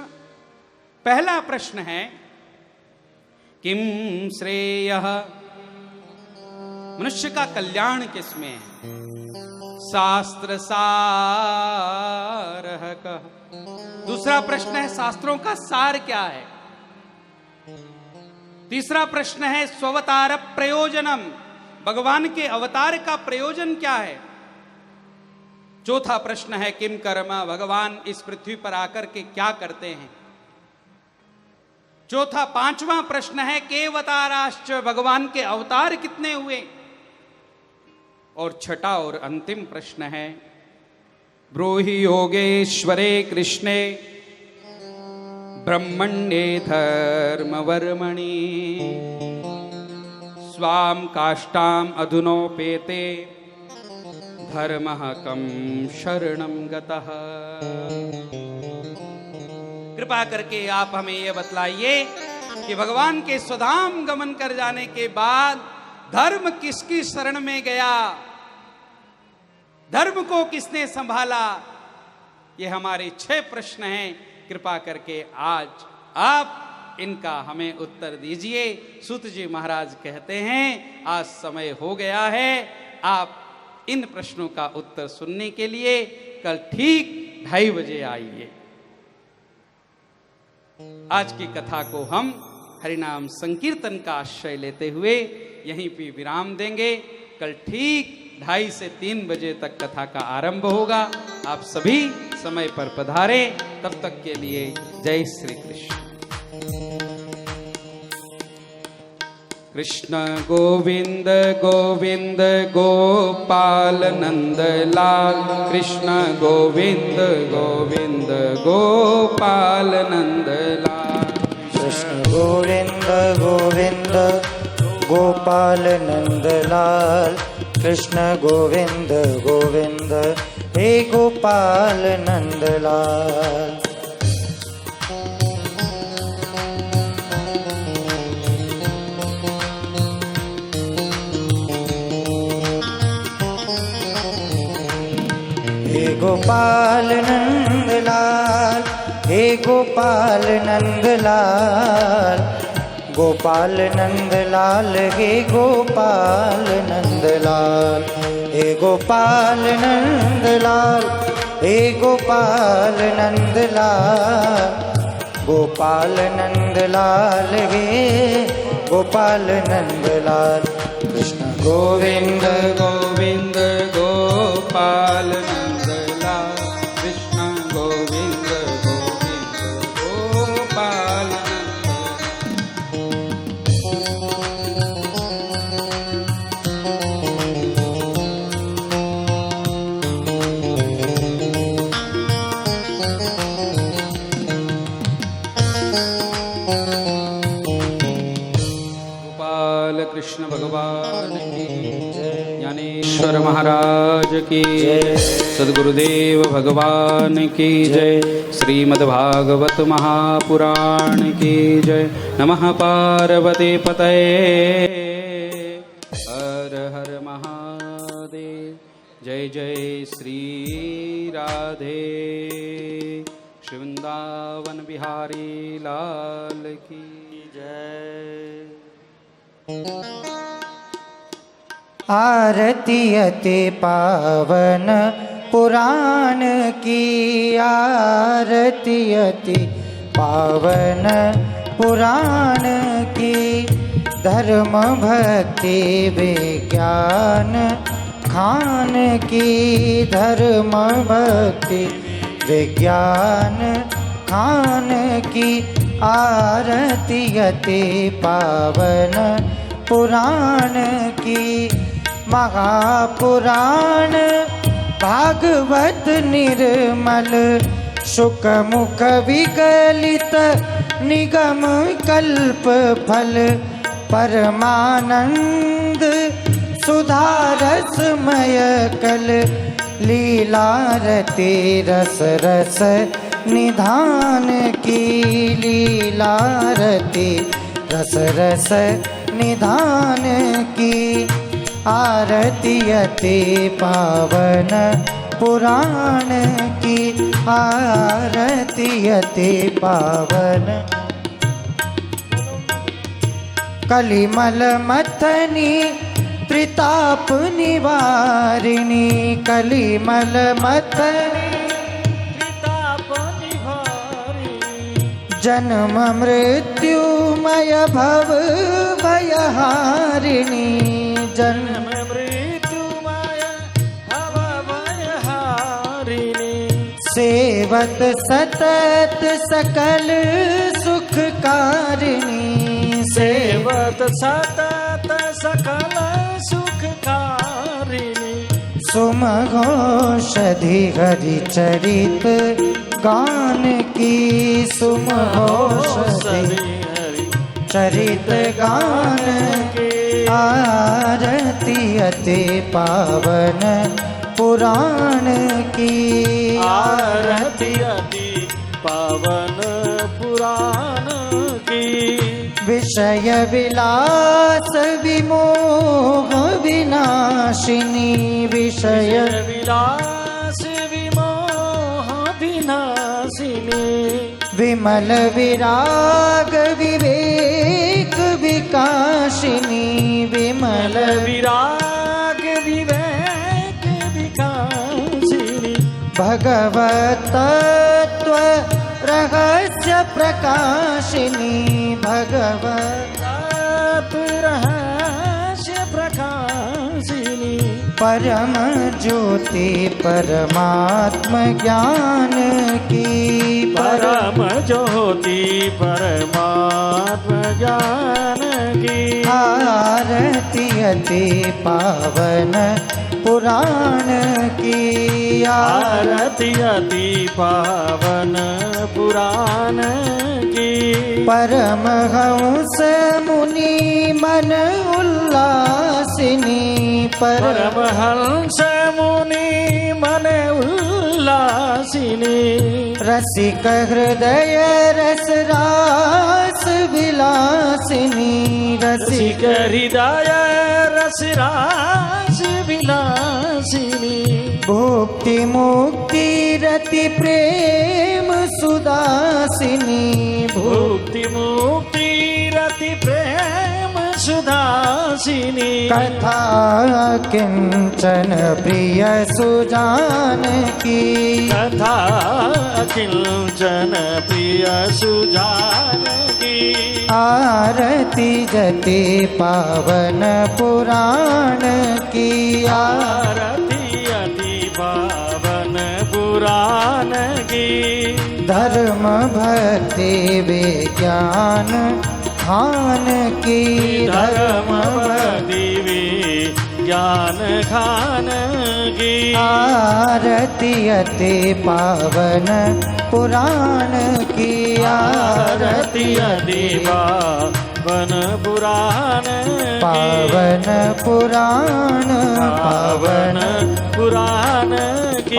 पहला प्रश्न है किम श्रेयः, मनुष्य का कल्याण किसमें है। शास्त्र सारः कः। दूसरा प्रश्न है शास्त्रों का सार क्या है। तीसरा प्रश्न है स्ववतार प्रयोजनम, भगवान के अवतार का प्रयोजन क्या है। चौथा प्रश्न है किम कर्म, भगवान इस पृथ्वी पर आकर के क्या करते हैं। पांचवा प्रश्न है केवताराश्च, भगवान के अवतार कितने हुए। और छठा और अंतिम प्रश्न है ब्रूहि योगेश्वरे कृष्णे ब्रह्मण्ये धर्मवर्मणि स्वाम काष्ठाम अधुनोपेते धर्मः कं शरणं गतः। कृपा करके आप हमें यह बतलाइए कि भगवान के स्वधाम गमन कर जाने के बाद धर्म किसकी शरण में गया, धर्म को किसने संभाला। ये हमारे 6 प्रश्न हैं। कृपा करके आज आप इनका हमें उत्तर दीजिए। सूत जी महाराज कहते हैं आज समय हो गया है, आप इन प्रश्नों का उत्तर सुनने के लिए कल ठीक 2:30 बजे आइए। आज की कथा को हम हरिनाम संकीर्तन का आश्रय लेते हुए यहीं पे विराम देंगे। कल ठीक 2:30 से 3 बजे तक कथा का आरंभ होगा। आप सभी समय पर पधारे। तब तक के लिए जय श्री कृष्ण। कृष्ण गोविंद गोविंद गोपाल नंदलाल, कृष्ण गोविंद गोविंद गोपाल नंदलाल। कृष्ण गोविंद गोविंद गोपाल नंदलाल, कृष्ण गोविंद गोविंद हे गोपाल नंदलाल। हे गोपाल नंदलाल, हे गोपाल नंदलाल, गोपाल नंदलाल, हे गोपाल नंदलाल, हे गोपाल नंदलाल, हे गोपाल नंदलाल, गोपाल नंदलाल, हे गोपाल नंदलाल। कृष्ण गोविंद गोविंद गोपाल नंदलाल, कृष्ण गोविंद गोविंद गोपाल नंदलाल। बाल कृष्ण भगवान की ज्ञानेश्वर महाराज की सद्गुरुदेव भगवान की जय। श्रीमद्भागवत महापुराण की जय। नमः पार्वती पतये हर हर महादेव। जय जय श्री राधे श्री वृंदावन बिहारी लाल की जय। आरती अति पावन पुराण की, आरती अति पावन पुराण की। धर्म भक्ति विज्ञान खान की, धर्म भक्ति विज्ञान खान की। आरती अति पावन पुराण की। महापुराण भागवत निर्मल, शुक मुख विकलित निगम कल्प फल। परमानंद सुधारसमय कल, लीलारती रस रस निधान की। लीलारती रस रस निधान की। आरती अति पावन पुराण की, आरती अति पावन। कलिमल मथनी त्रिताप निवारिणी, कलिमल मथनी त्रिताप निवारिणी। जन्म मृत्युमय भव भयहारिणी, जन्म मृत्युमय भव भयहारिणी। सेवत सतत सकल सुखकारिणी, सेवत सतत सकल सुखकारिणी। सुमघोषधि हरि चरित गान की, सुमघोषधि चरित गान की। आरती अति पावन पुराण की, आरती अति पावन पुराण की। विषय विलास विमोह विनाशिनी, विषय विलास विमोह विनाशिनी। विमल विराग विवेक विकासिनी, विमल विराग विवेक विकासिनी। भगवत तत्व रहस्य प्रकाशिनी, भगवत रहस्य प्रकाशिनी। परम ज्योति परमात्म ज्ञान की, परम ज्योति परमात्म ज्ञान की। आरती अति पावन पुराण की, आरती अति पावन पुराण की। परमहंस मुनि मन उल्लासिनी, परमहंस मुनि मन उल्लासिनी। रसिक हृदय रस रास विलासिनी, रसिक हृदय रस रास विलासिनी। भुक्ति मुक्ति रति प्रेम सुदासिनी, भुक्ति मुक्ति रति प्रेम सुदासिनी। कथा किंचन प्रिय सुजान की, कथा किंचन प्रिय सुजान की। आरती जति पावन पुराण की, आरती अति पावन पुराण की। धर्म भक्ति विज्ञान खान की, धर्म भक्ति ज्ञान खान की। आरती अति पावन पुराण की, आरती अति पावन पुराण पावन पुराण पावन पुराण की